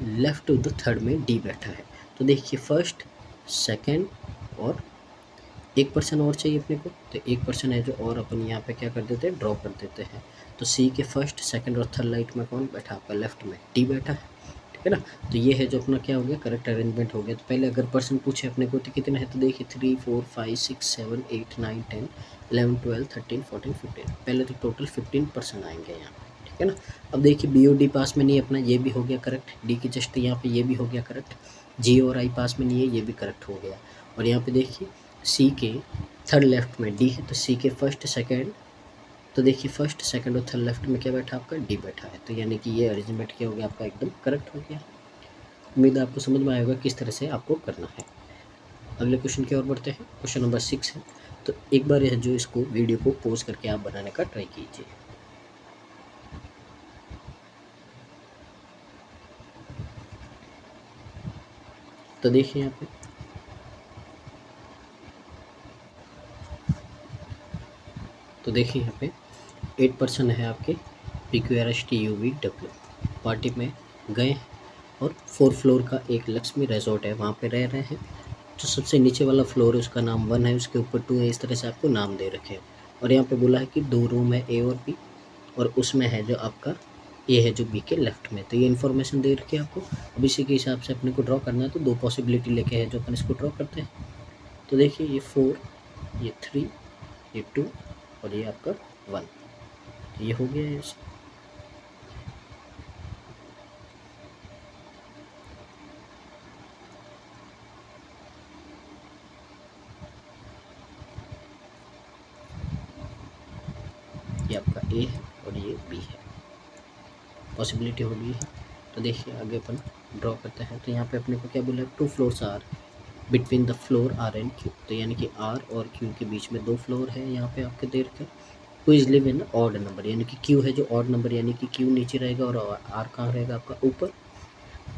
लेफ्ट टू द थर्ड में डी बैठा है, तो देखिए फर्स्ट सेकंड और 1% और चाहिए अपने को, तो 1% है जो और अपन यहाँ पे क्या कर देते हैं ड्रॉ कर देते हैं। तो सी के फर्स्ट सेकंड और थर्ड लाइट में कौन बैठा आपका लेफ्ट में डी बैठा है, ठीक है ना। तो ये है जो अपना क्या हो गया करेक्ट अरेंजमेंट हो गया। तो पहले अगर पर्सन पूछे अपने को तो कितने हैं, तो देखिए 3 4 5 6 7 8 9 10 11 12 13 14 15, पहले तो टोटल 15% आएंगे यहाँ पे, ठीक है ना। अब देखिए बी और डी पास में नहीं है अपना, ये भी हो गया करेक्ट, डी की जस्ट यहाँ पे ये भी हो गया करेक्ट, जी और आई पास में नहीं है, ये भी करेक्ट हो गया। और यहाँ पे देखिए सी के थर्ड लेफ्ट में डी है, तो सी के फर्स्ट सेकंड, तो देखिए फर्स्ट सेकंड और थर्ड लेफ्ट में क्या बैठा आपका डी बैठा है, तो यानी कि ये अरेंजमेंट क्या हो गया आपका एकदम करेक्ट हो गया। उम्मीद है आपको समझ में आएगा किस तरह से आपको करना है। अगले क्वेश्चन की ओर बढ़ते हैं, क्वेश्चन नंबर 6 है। तो एक बार यह जो इसको वीडियो को पॉज करके आप बनाने का ट्राई कीजिए। तो देखिए यहाँ पे तो देखिए यहाँ पे 8% है आपके PQRSTUVW पार्टी में गए और 4 फ्लोर का एक लक्ष्मी रिजॉर्ट है, वहाँ पे रह रहे हैं। जो सबसे नीचे वाला फ्लोर है उसका नाम 1 है, उसके ऊपर 2 है, इस तरह से आपको नाम दे रखे हैं। और यहाँ पे बोला है कि 2 रूम है ए और बी, और उसमें है जो आपका ए है जो बी के लेफ्ट में, तो ये इन्फॉर्मेशन दे रखी है आपको। अब इसी के हिसाब से अपने को ड्रॉ करना है, तो 2 पॉसिबिलिटी लेके है जो अपन इसको ड्रॉ करते हैं। तो देखिए ये 4, ये 3, ये 2 और ये आपका 1, तो ये हो गया है। ये आपका ए है और ये बी है, पॉसिबिलिटी हो गई है। तो देखिए आगे अपन ड्रॉ करते हैं। तो यहाँ पे अपने को क्या बोला है, 2 floors are between the floor R and Q, तो यानी कि आर और क्यू के बीच में 2 फ्लोर है यहाँ पे आपके दे रखे। Who is live in odd number, यानी कि क्यू है जो ऑड नंबर, यानी कि क्यू नीचे रहेगा और आर कहाँ रहेगा आपका ऊपर।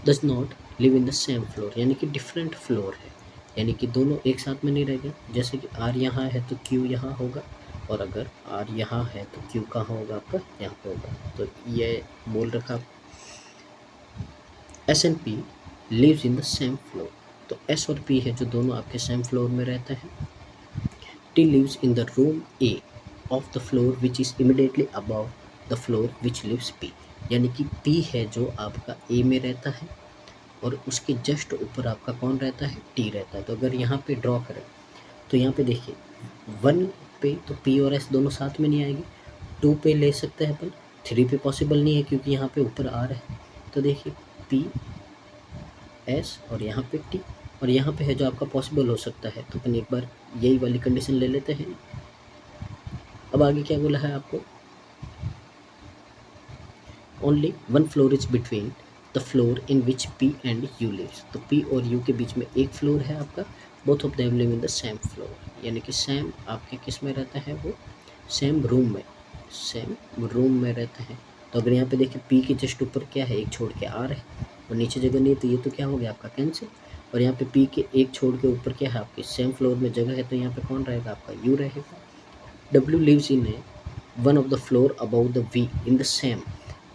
Does not live in the same floor, यानी कि डिफरेंट फ्लोर है, यानी कि दोनों एक साथ में नहीं रहेंगे। जैसे कि आर यहाँ है तो क्यू यहाँ होगा, और अगर आर यहाँ है तो क्यू कहाँ होगा आपका यहाँ पे होगा। तो ये बोल रखा S and P lives in the same floor, तो एस और पी है जो दोनों आपके सेम फ्लोर में रहते हैं। T lives in the room A of the floor which is immediately above the floor which lives P, यानी कि पी है जो आपका ए में रहता है और उसके जस्ट ऊपर आपका कौन रहता है टी रहता है। तो अगर यहाँ पे ड्रॉ करें तो यहाँ पे देखिए 1 पे तो पी और एस दोनों साथ में नहीं आएंगे, 2 पे ले सकते हैं अपन, 3 पे पॉसिबल नहीं है क्योंकि यहाँ पे ऊपर आर है। तो देखिए पी एस और यहाँ पे टी, और यहाँ पे है जो आपका पॉसिबल हो सकता है, तो अपन एक बार यही वाली कंडीशन ले लेते हैं। अब आगे क्या बोला है आपको, only 1 floor is between the floor in which P and U lives, तो पी और यू के बीच में एक फ्लोर है आपका, both of them live in the same floor, यानी कि सेम आपके किस में रहता है वो सेम रूम में, सेम रूम में रहते हैं। तो अगर यहाँ पे देखिए पी के जस्ट ऊपर क्या है, एक छोड़ के आर है और नीचे जगह नहीं है, तो ये तो क्या हो गया आपका कैंसिल। और यहाँ पे पी के एक छोड़ के ऊपर क्या है आपकी सेम फ्लोर में जगह है, तो यहाँ पे कौन रहेगा आपका यू रहेगा। W lives in A one of the floor about the V in the same,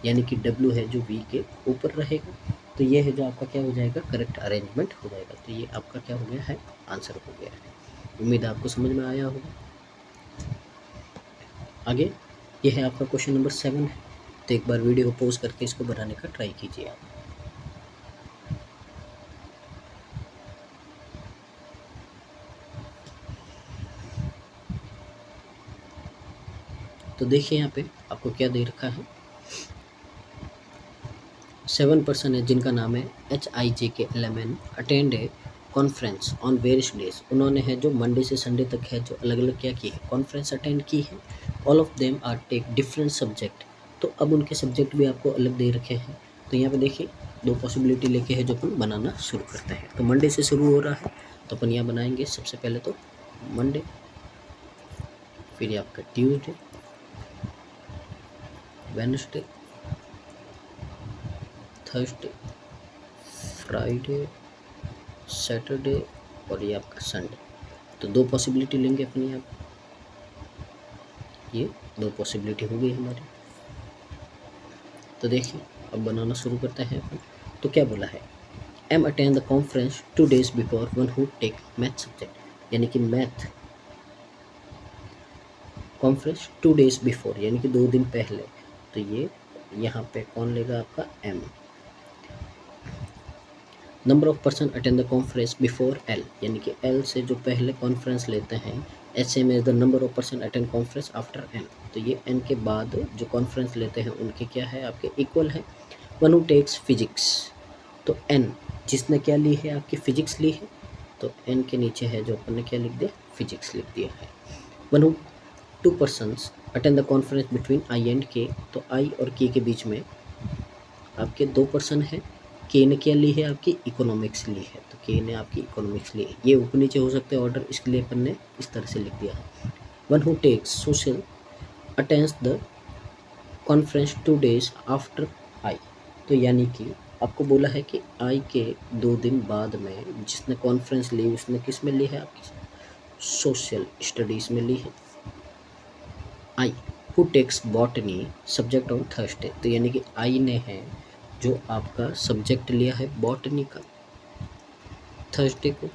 यानी कि डब्ल्यू है जो वी के ऊपर रहेगा। तो ये है जो आपका क्या हो जाएगा, करेक्ट अरेंजमेंट हो जाएगा। तो ये आपका क्या हो गया है, आंसर हो गया है। उम्मीद है आपको समझ में आया होगा। आगे ये है आपका क्वेश्चन नंबर 7 है। तो एक बार वीडियो को पॉज करके इसको बनाने का ट्राई कीजिए आप। तो देखिए यहाँ पे आपको क्या दे रखा है, 7 पर्सन है जिनका नाम है HIJKLMN attend A conference on various days. उन्होंने है जो मंडे से संडे तक है जो अलग अलग क्या की है, कॉन्फ्रेंस अटेंड की है। All of them are take different subject. तो अब उनके सब्जेक्ट भी आपको अलग दे रखे हैं। तो यहाँ पे देखिए 2 पॉसिबिलिटी लेके है जो अपन बनाना शुरू करते हैं। तो मंडे से शुरू हो रहा है, तो अपन यहाँ बनाएंगे सबसे पहले तो मंडे, फिर ये आपका Tuesday, Wednesday, Thursday, Friday, Saturday और ये आपका संडे। तो 2 पॉसिबिलिटी लेंगे अपने यहाँ, ये 2 पॉसिबिलिटी हो गई हमारी। तो देखिए अब बनाना शुरू करते हैं अपन। तो क्या बोला है, M attend the conference 2 days before one who take math subject, यानी कि मैथ कॉन्फ्रेंस 2 days बिफोर, यानी कि 2 दिन पहले। तो ये यहाँ पे कौन लेगा आपका M. Number of person attend the conference before L, यानी कि एल से जो पहले कॉन्फ्रेंस लेते हैं, S M is the number of person attend conference after N. तो ये एन के बाद जो कॉन्फ्रेंस लेते हैं उनके क्या है आपके इक्वल है। वन हु टेक्स फिजिक्स, तो एन जिसने क्या ली है आपकी फिजिक्स ली है, तो एन के नीचे है जो अपन ने क्या लिख दिया, फिजिक्स लिख दिया है। One who 2 persons attend the conference between I and के, तो आई और के बीच में आपके 2 पर्सन हैं। के ने क्या ली है आपकी इकोनॉमिक्स ली है, तो के ने आपकी इकोनॉमिक्स ली है। ये ऊपर नीचे हो सकते हैं ऑर्डर, इसके लिए अपन ने इस तरह से लिख दिया है। One who takes social attends the conference 2 days after I, तो यानी कि आपको बोला है कि आई के 2 दिन बाद में जिसने कॉन्फ्रेंस ली उसने किस में ली है आपकी, सोशल स्टडीज़ में ली है। I who takes botany subject on Thursday, तो यानी कि आई ने है जो आपका सब्जेक्ट लिया है बॉटनी का थर्सडे को।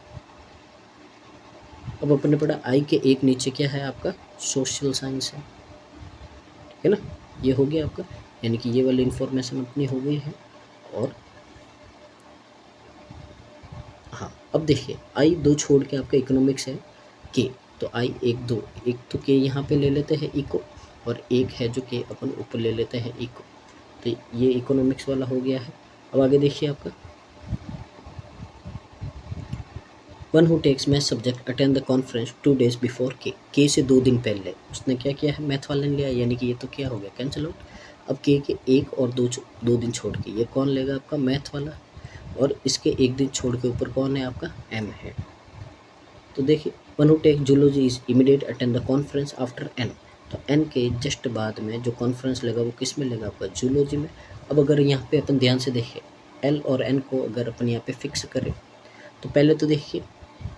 अब अपन ने पढ़ा आई के एक नीचे क्या है आपका सोशल साइंस है ना, ये हो गया आपका, यानी कि ये वाली इंफॉर्मेशन अपनी हो गई है। और हाँ अब देखिए आई 2 छोड़ के आपका इकोनॉमिक्स है के, तो आई 1 2, एक तो के यहाँ पे ले लेते हैं इको, और एक है जो के अपन ऊपर ले लेते हैं इको। तो ये इकोनॉमिक्स वाला हो गया है। अब आगे देखिए आपका one who takes math subject attend the conference 2 days before K से 2 दिन पहले उसने क्या किया है, मैथ वाले ने लिया, यानी कि ये तो क्या हो गया कैंसिल आउट। अब के 1 और 2 दिन छोड़ के ये कौन लेगा आपका मैथ वाला, और इसके 1 दिन छोड़ के ऊपर कौन है आपका एम है। तो देखिए one who take zoology is immediate attend the conference after N, तो एन के जस्ट बाद में जो कॉन्फ्रेंस लेगा वो किस में लेगा आपका जूलॉजी में। अब अगर यहाँ पे अपन ध्यान से देखें एल और एन को अगर अपन यहाँ पे फिक्स करें, तो पहले तो देखिए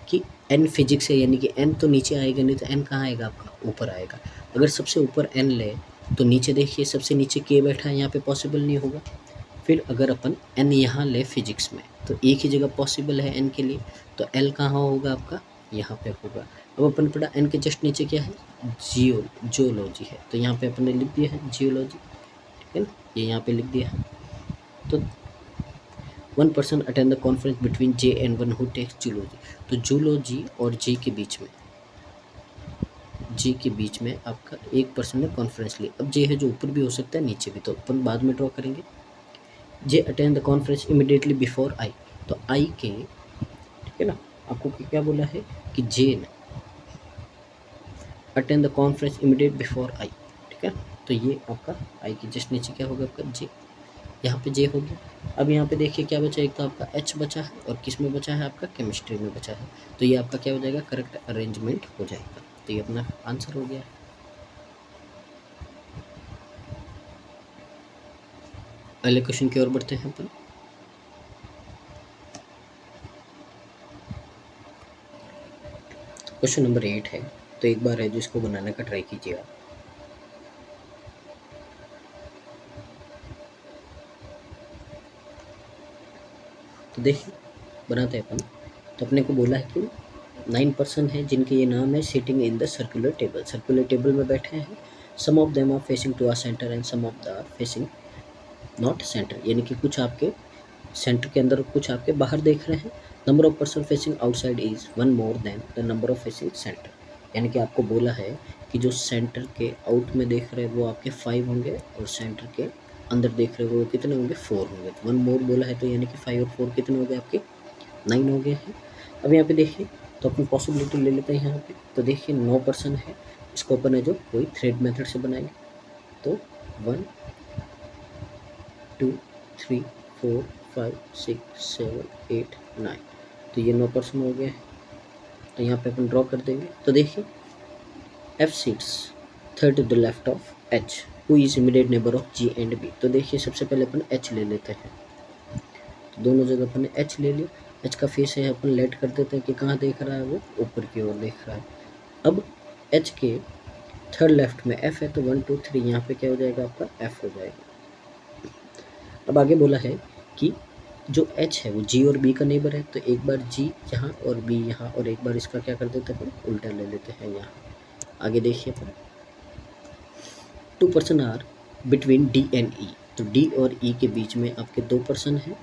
कि एन फिजिक्स है, यानी कि एन तो नीचे आएगा नहीं, तो एन कहाँ आएगा आपका ऊपर आएगा। अगर सबसे ऊपर एन ले तो नीचे देखिए सबसे नीचे के बैठा है, यहाँ पे पॉसिबल नहीं होगा। फिर अगर अपन एन यहाँ ले फिजिक्स में, तो एक ही जगह पॉसिबल है एन के लिए, तो एल कहाँ होगा आपका यहाँ पे होगा। अब अपन पढ़ा एन के जस्ट नीचे क्या है जियोलॉजी है, तो यहाँ पे अपन ने लिख दिया है जियोलॉजी, ठीक है ना, ये यहाँ पे लिख दिया है। तो 1 person attend the conference between J and one who takes zoology, तो जूलॉजी और जे के बीच में आपका 1 पर्सन ने कॉन्फ्रेंस ली। अब जे है जो ऊपर भी हो सकता है नीचे भी, तो अपन बाद में ड्रॉ करेंगे। J attend the conference immediately before I, तो आई के, ठीक है ना, आपको क्या बोला है कि जे ने attend the conference immediate before I, ठीक है। तो ये आपका आई के जस्ट नीचे क्या होगा आपका जे, यहाँ पे जे हो गया। अब यहाँ पे देखिए क्या बचा, एक तो आपका एच बचा है और किस में बचा है आपका केमिस्ट्री में बचा है, तो ये आपका क्या हो जाएगा करेक्ट अरेंजमेंट हो जाएगा। तो ये अपना आंसर हो गया। अगले क्वेश्चन की ओर बढ़ते हैं अपन। क्वेश्चन नंबर 8 है, तो एक बार है जो इसको बनाने का ट्राई कीजिए आप। तो देखिए बनाते हैं अपन। तो अपने को बोला है कि 9 पर्सन है जिनके ये नाम है sitting in the circular table. Circular table में बैठे हैं। Some of them are facing to are centre and some of the are facing not centre, यानी कि कुछ आपके सेंटर के अंदर, कुछ आपके बाहर देख रहे हैं। Number of person facing outside is 1 more than the number of facing centre, यानी कि आपको बोला है कि जो सेंटर के आउट में देख रहे हैं वो आपके 5 होंगे और सेंटर के अंदर देख रहे हो वो कितने होंगे, 4 होंगे। तो 1 मोर बोला है तो यानी कि 5 और 4 कितने हो गए आपके, 9 हो गए हैं। अब यहाँ पे देखिए तो अपनी पॉसिबिलिटी ले लेते हैं यहाँ पे। तो देखिए 9 पर्सन है, इसको अपन है जो कोई थ्रेड मेथड से बनाएंगे। तो 1 2 3 4 5 6 7 8 9, तो ये 9 पर्सन हो गए हैं। तो यहाँ पे अपन ड्रॉ कर देंगे। तो देखिए F seats third to the left of H who is immediate neighbour of G and B। तो देखिए सबसे पहले अपन H ले लेते हैं। तो दोनों जगह अपन ने H ले लिया। H का फेस है अपन लेट कर देते हैं कि कहाँ देख रहा है, वो ऊपर की ओर देख रहा है। अब H के थर्ड लेफ्ट में F है तो 1 2 3 यहाँ पे क्या हो जाएगा आपका, F हो जाएगा। अब आगे बोला है कि जो H है वो G और B का नेबर है। तो एक बार G यहाँ और B यहाँ, और एक बार इसका क्या कर देते हैं अपन, उल्टा ले लेते हैं यहाँ। आगे देखिए अपन 2 person are between D and E। तो D और E के बीच में आपके 2 पर्सन हैं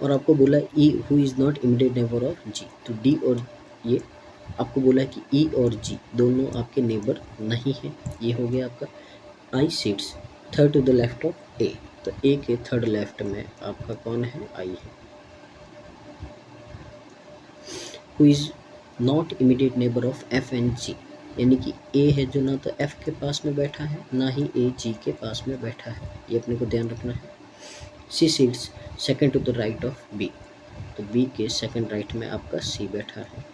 और आपको बोला E who is not immediate neighbour of G। तो D और ये आपको बोला है कि E और G दोनों आपके नेबर नहीं हैं। ये हो गया आपका I seats third to the left of A। तो A के थर्ड लेफ्ट में आपका कौन है, I है। Who is not immediate neighbour of F and G, यानी कि A है जो ना तो F के पास में बैठा है ना ही A G के पास में बैठा है, ये अपने को ध्यान रखना है। C seats second to the right of B। तो B के सेकंड राइट में आपका C बैठा है।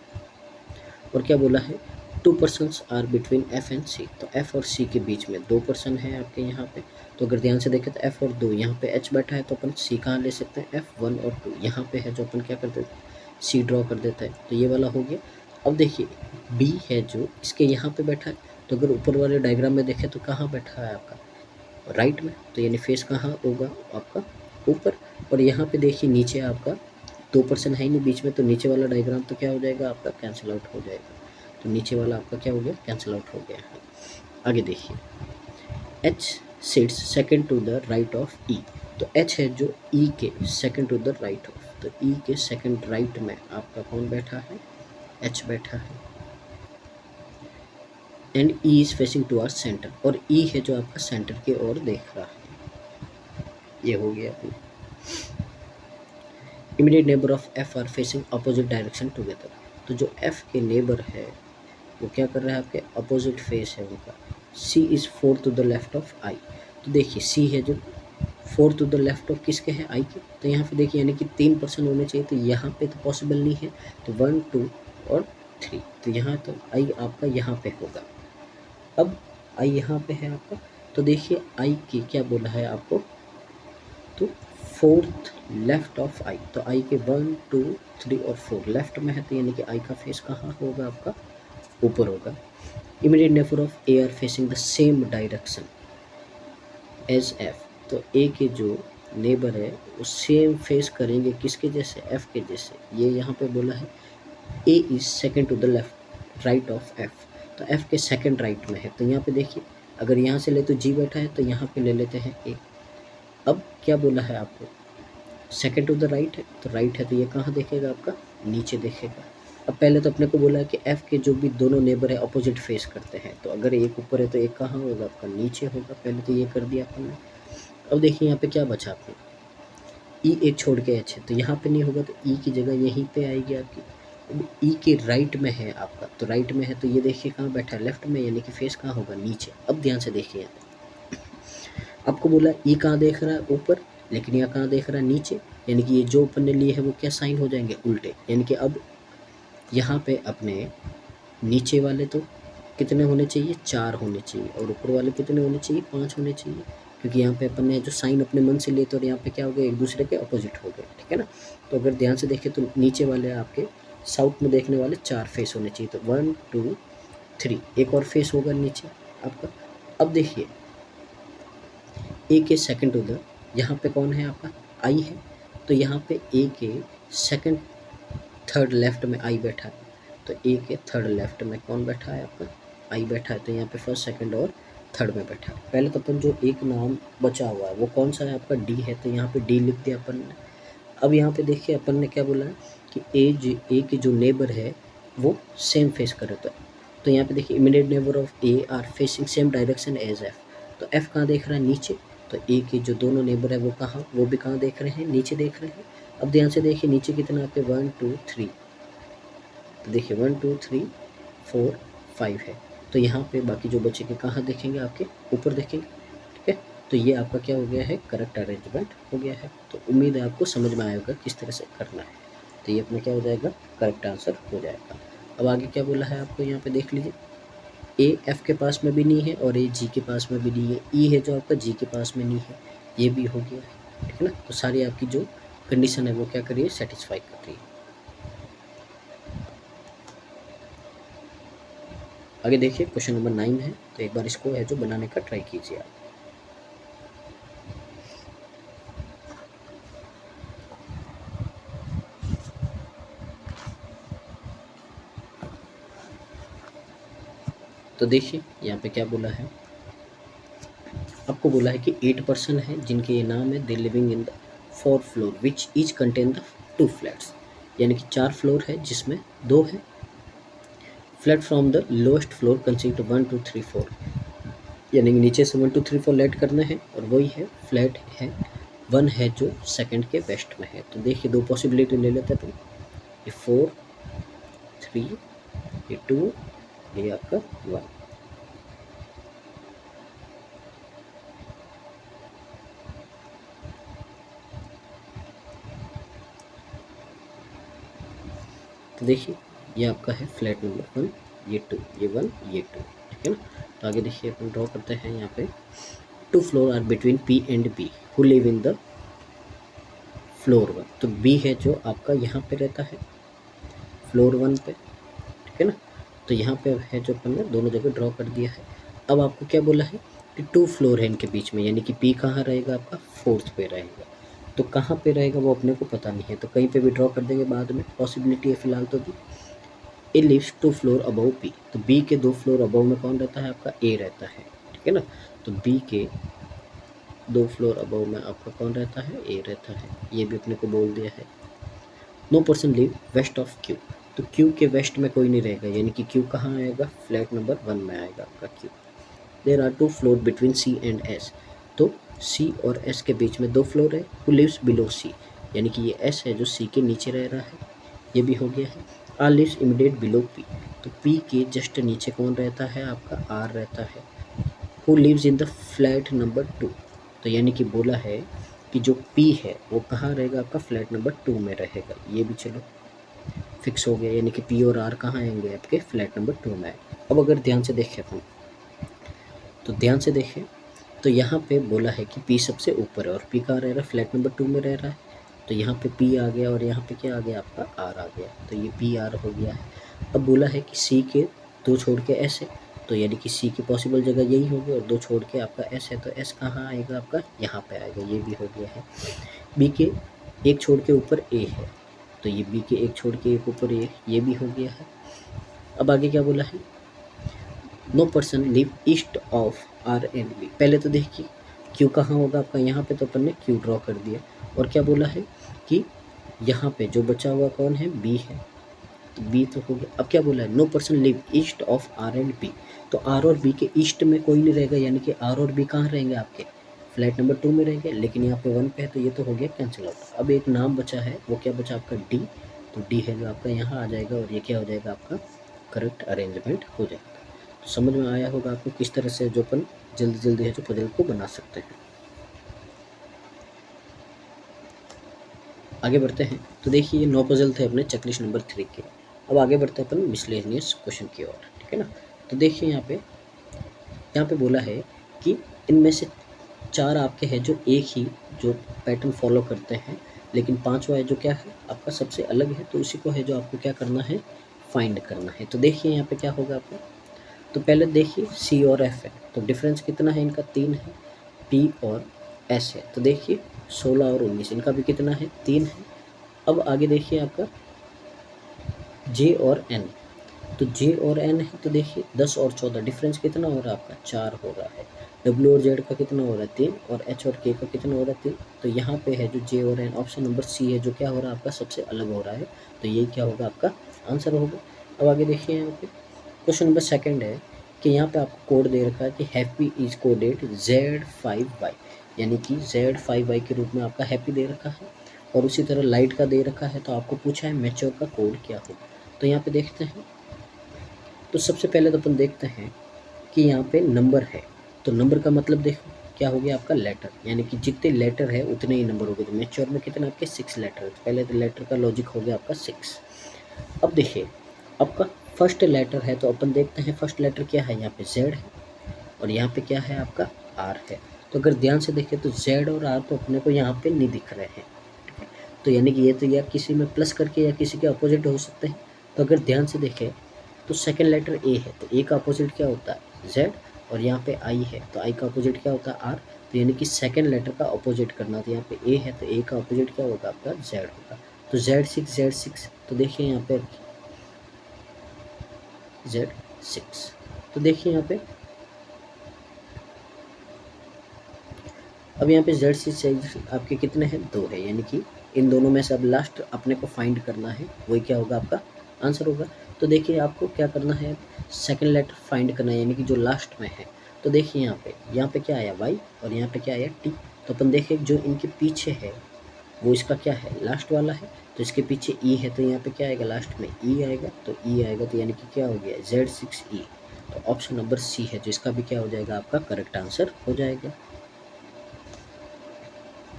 और क्या बोला है, 2 persons are between F and C। तो F और C के बीच में 2 पर्सन हैं आपके यहाँ पे। तो अगर ध्यान से देखें तो F और 2 यहाँ पे H बैठा है, तो अपन C कहाँ ले सकते हैं, F1 और 2 यहाँ पे है जो अपन क्या कर देते हैं, C ड्रॉ कर देता है। तो ये वाला हो गया। अब देखिए B है जो इसके यहाँ पे बैठा है। तो अगर ऊपर वाले डायग्राम में देखें तो कहाँ बैठा है आपका, राइट में। तो यानी फेस कहाँ होगा आपका, ऊपर। और यहाँ पे देखिए नीचे आपका 2 पर्सन है ही नहीं बीच में, तो नीचे वाला डायग्राम तो क्या हो जाएगा आपका, कैंसिल आउट हो जाएगा। तो नीचे वाला आपका क्या हो गया, कैंसिल आउट हो गया है। आगे देखिए H sits second to the right of E। तो H है जो E के second to the right of, तो E के सेकंड राइट में आपका कौन बैठा है, H बैठा है। And E is facing to our centre, और E है जो आपका सेंटर की ओर देख रहा है। ये हो गया अपना immediate neighbour of F are facing opposite direction together. तो जो F के नेबर है वो क्या कर रहा है, आपके अपोजिट फेस है उनका। C is 4 to the left of I। तो देखिए C है जो 4 टू द लेफ्ट ऑफ किसके है, I के। तो यहाँ पे देखिए यानी कि 3 पर्सन होने चाहिए, तो यहाँ पे तो पॉसिबल नहीं है। तो 1 2 और 3, तो यहाँ तो I आपका यहाँ पे होगा। अब I यहाँ पे है आपका। तो देखिए I की क्या बोला है आपको, तो 4th लेफ्ट ऑफ I। तो I के 1 2 3 और 4 लेफ्ट में है, तो यानी कि I का फेस कहाँ होगा आपका, ऊपर होगा। Immediate neighbour of A are facing the same direction as F। तो A के जो नेबर है वो सेम फेस करेंगे किसके जैसे, F के जैसे। ये यहाँ पे बोला है A is second to the left right of F। तो F के सेकंड राइट में है। तो यहाँ पे देखिए अगर यहाँ से ले तो G बैठा है, तो यहाँ पे ले लेते हैं A। अब क्या बोला है आपको, सेकंड टू द राइट है, तो राइट है तो ये कहाँ देखेगा आपका, नीचे देखेगा। अब पहले तो अपने को बोला है कि F के जो भी दोनों नेबर है अपोजिट फेस करते हैं। तो अगर एक ऊपर है तो एक कहाँ होगा आपका, नीचे होगा। पहले तो ये कर दिया अपन ने। अब देखिए यहाँ पे क्या बचा आपको, E एक छोड़ के H है, तो यहाँ पे नहीं होगा, तो E की जगह यहीं पे आएगी आपकी। अब E के राइट में है आपका, तो राइट में है तो ये देखिए कहाँ बैठा है, लेफ्ट में, यानी कि फेस कहाँ होगा, नीचे। अब ध्यान से देखिए आपको बोला E कहाँ देख रहा है, ऊपर, लेकिन यहाँ कहाँ देख रहा है, नीचे। यानी कि ये जो अपन ने लिए है वो क्या साइन हो जाएंगे, उल्टे। यानी कि अब यहाँ पे अपने नीचे वाले तो कितने होने चाहिए, 4 होने चाहिए, और ऊपर वाले कितने होने चाहिए, 5 होने चाहिए। क्योंकि यहाँ पे अपन ने जो साइन अपने मन से लिए तो, और यहाँ पे क्या हो गया, एक दूसरे के अपोजिट हो गए, ठीक है ना। तो अगर ध्यान से देखें तो नीचे वाले आपके साउथ में देखने वाले 4 फेस होने चाहिए, तो 1 2 3, एक और फेस होगा नीचे आपका। अब देखिए ए के सेकंड उधर, यहाँ पे कौन है आपका, आई है, तो यहाँ पे ए के सेकंड थर्ड लेफ्ट में आई बैठा है, तो ए के थर्ड लेफ्ट में कौन बैठा है आपका, आई बैठा है, तो यहाँ पे फर्स्ट सेकंड और थर्ड में बैठा है। पहले तो अपन जो एक नाम बचा हुआ है वो कौन सा है आपका, डी है, तो यहाँ पे डी लिख दिया अपन ने। अब यहाँ पे देखिए अपन ने क्या बोला है कि ए के जो नेबर है वो सेम फेस करे, तो यहाँ पे देखिए immediate neighbour of A are facing same direction as F, तो एफ कहाँ देख रहा है, नीचे, तो ए के जो दोनों नेबर है वो कहाँ, वो भी कहाँ देख रहे हैं, नीचे देख रहे हैं। अब ध्यान से देखिए नीचे कितना आपके 1 2 3, तो देखिए 1 2 3 4 5 है, तो यहाँ पे बाकी जो बचे के कहाँ देखेंगे, आपके ऊपर देखेंगे, ठीक है। तो ये आपका क्या हो गया है, करेक्ट अरेंजमेंट हो गया है। तो उम्मीद है आपको समझ में आएगा किस तरह से करना है, तो ये अपना क्या हो जाएगा, करेक्ट आंसर हो जाएगा। अब आगे क्या बोला है आपको, यहाँ पे देख लीजिए, ए एफ के पास में भी नहीं है और ए जी के पास में भी नहीं है, ई है जो आपका जी के पास में नहीं है, ये भी हो गया है, ठीक है ना। तो सारी आपकी जो कंडीशन है वो क्या कर रही है, सेटिस्फाई कर रही है। आगे देखिए क्वेश्चन नंबर 9 है, तो एक बार इसको है जो बनाने का ट्राई कीजिए आप। तो देखिए यहाँ पे क्या बोला है, आपको बोला है कि 8 पर्सन है जिनके ये नाम है, they living in the 4 floor which each contain the 2 flats, यानी कि 4 फ्लोर है जिसमें 2 है। Flat from the lowest floor consist 1 2 3 4, यानी कि नीचे से 1 2 3 4 लेट करना है, और वही है फ्लैट है 1 है जो सेकंड के वेस्ट में है। तो देखिए 2 पॉसिबिलिटी ले लेते हैं, तो ये 4 3, ये 2, ये आपका 1। तो देखिए ये आपका है फ्लैट नंबर 1, ये 2, ये 1, ये 2, ठीक है ना। तो आगे देखिए अपन ड्रॉ करते हैं, यहाँ पे 2 floor are between P and B who live in the floor 1, तो बी है जो आपका यहाँ पे रहता है फ्लोर 1 पे, ठीक है ना। तो यहाँ पे है जो अपन ने दोनों जगह ड्रॉ कर दिया है। अब आपको क्या बोला है कि 2 फ्लोर है इनके बीच में, यानी कि पी कहाँ रहेगा आपका, 4th पे रहेगा, तो कहाँ पे रहेगा वो अपने को पता नहीं है, तो कहीं पे भी ड्रॉ कर देंगे बाद में, पॉसिबिलिटी है फिलहाल तो भी। ए लिव्स 2 फ्लोर अबव बी, तो बी के 2 फ्लोर अबव में कौन रहता है आपका, ए रहता है, ठीक है ना। तो बी के 2 फ्लोर अबव में आपका कौन रहता है, ए रहता है, ये भी अपने को बोल दिया है। No person live west of Q, तो क्यू के वेस्ट में कोई नहीं रहेगा, यानी कि क्यू कहाँ आएगा, फ्लैट नंबर 1 में आएगा आपका Q. There are 2 floor between C and S, तो सी और एस के बीच में 2 फ्लोर है। हु लिव्स बिलो सी, यानी कि ये एस है जो सी के नीचे रह रहा है, ये भी हो गया है। R lives immediate below P, तो पी के जस्ट नीचे कौन रहता है आपका, आर रहता है। Who lives in the flat number 2, तो यानी कि बोला है कि जो पी है वो कहाँ रहेगा आपका, फ्लैट नंबर 2 में रहेगा, ये भी चलो फिक्स हो गया, यानी कि पी और आर कहाँ आएंगे आपके, फ्लैट नंबर 2 में। अब अगर ध्यान से देखें अपन, तो ध्यान से देखें तो यहाँ पे बोला है कि पी सबसे ऊपर है और पी कहाँ रह रहा है, फ्लैट नंबर 2 में रह रहा है, तो यहाँ पे पी आ गया और यहाँ पे क्या आ गया आपका, आर आ गया, तो ये पी आर हो गया है। अब बोला है कि सी के 2 छोड़ के एस है, तो यानी कि सी की पॉसिबल जगह यही होगी, और 2 छोड़ के आपका एस है, तो एस कहाँ आएगा आपका, यहाँ पे आएगा, ये भी हो गया है। बी के 1 छोड़ के ऊपर ए है, तो ये बी के 1 छोड़ के एक ऊपर ए, ये भी हो गया है। अब आगे क्या बोला है, no person live east of R and B, पहले तो देखिए क्यू कहाँ होगा आपका, यहाँ पे तो अपन ने क्यू ड्रॉ कर दिया, और क्या बोला है कि यहाँ पे जो बचा हुआ कौन है, बी है, तो बी तो हो गया। अब क्या बोला है, no person live east of R and B, तो आर और बी के ईस्ट में कोई नहीं रहेगा, यानी कि आर और बी कहाँ रहेंगे आपके, फ्लैट नंबर 2 में रहेंगे, लेकिन यहाँ पे 1 पे है, तो ये तो हो गया कैंसिल आउट। अब एक नाम बचा है, वो क्या बचा आपका, डी, तो डी है जो आपका यहाँ आ जाएगा, और ये क्या हो जाएगा आपका, करेक्ट अरेंजमेंट हो जाएगा। तो समझ में आया होगा आपको किस तरह से जो अपन जल्दी जल्दी है जो पजल को बना सकते हैं। आगे बढ़ते हैं, तो देखिए ये 9 पजल थे अपने चेकलिस्ट नंबर 3 के। अब आगे बढ़ते हैं अपन मिसलेनियस क्वेश्चन की ओर, ठीक है ना। तो देखिए यहाँ पे बोला है कि इनमें से 4 आपके हैं जो एक ही जो पैटर्न फॉलो करते हैं, लेकिन 5वां है जो क्या है आपका सबसे अलग है, तो उसी को है जो आपको क्या करना है, फाइंड करना है। तो देखिए यहाँ पे क्या होगा आपका, तो पहले देखिए सी और एफ है, तो डिफरेंस कितना है इनका, 3 है। पी और एस है, तो देखिए 16 और 19, इनका भी कितना है, 3 है। अब आगे देखिए आपका जे और एन, तो जे और एन है, तो देखिए 10 और 14, डिफरेंस कितना हो रहा है आपका, 4 हो रहा है। डब्ल्यू और जेड का कितना हो रहा है, 3, और एच और के का कितना हो रहा है, 3। तो यहाँ पे है जो जे और एन, ऑप्शन नंबर सी है जो क्या हो रहा है आपका सबसे अलग हो रहा है, तो यही क्या होगा आपका आंसर होगा। अब आगे देखिए यहाँ पे क्वेश्चन नंबर सेकंड है कि यहाँ पे आपको कोड दे रखा है कि हैप्पी इज कोडेड Z5Y, यानी कि Z5Y के रूप में आपका हैप्पी दे रखा है, और उसी तरह लाइट का दे रखा है। तो आपको पूछा है मैच्योर का कोड क्या होगा, तो यहाँ पे देखते हैं। तो सबसे पहले तो अपन देखते हैं कि यहाँ पे नंबर है, तो नंबर का मतलब देखो क्या हो गया आपका लेटर, यानी कि जितने लेटर है उतने ही नंबर हो गए। तो मैच्योर में कितने आपके 6 लेटर है, तो पहले तो लेटर का लॉजिक हो गया आपका 6। अब देखिए आपका फर्स्ट लेटर है, तो अपन देखते हैं फर्स्ट लेटर क्या है, यहाँ पे Z है, और यहाँ पे क्या है आपका R है। तो अगर ध्यान से देखें तो Z और R तो अपने को यहाँ पे नहीं दिख रहे हैं, तो यानी कि ये तो या किसी में प्लस करके या किसी के अपोजिट हो सकते हैं। तो अगर ध्यान से देखें तो सेकंड लेटर ए है, तो ए का अपोजिट क्या होता है, Z, और यहाँ पे आई है, तो आई का अपोजिट क्या होता है, R। तो यानी कि सेकंड लेटर का अपोजिट करना, तो यहाँ पे ए है, तो ए का अपोजिट क्या होगा आपका Z होगा। तो Z6, तो देखिए यहाँ पे Z6, तो देखिए यहाँ पे अब यहाँ पे Z6 आपके कितने हैं, 2 है, यानी कि इन दोनों में से अब लास्ट अपने को फाइंड करना है, वही क्या होगा आपका आंसर होगा। तो देखिए आपको क्या करना है, सेकंड लेटर फाइंड करना है, यानी कि जो लास्ट में है। तो देखिए यहाँ पे क्या आया Y, और यहाँ पे क्या आया T। तो अपन देखिए जो इनके पीछे है वो इसका क्या है, लास्ट वाला है, तो इसके पीछे E है, तो यहाँ पे क्या आएगा, लास्ट में E आएगा, तो E आएगा, तो यानी कि क्या हो गया Z6E। तो ऑप्शन नंबर सी है जिसका भी क्या हो जाएगा आपका करेक्ट आंसर हो जाएगा।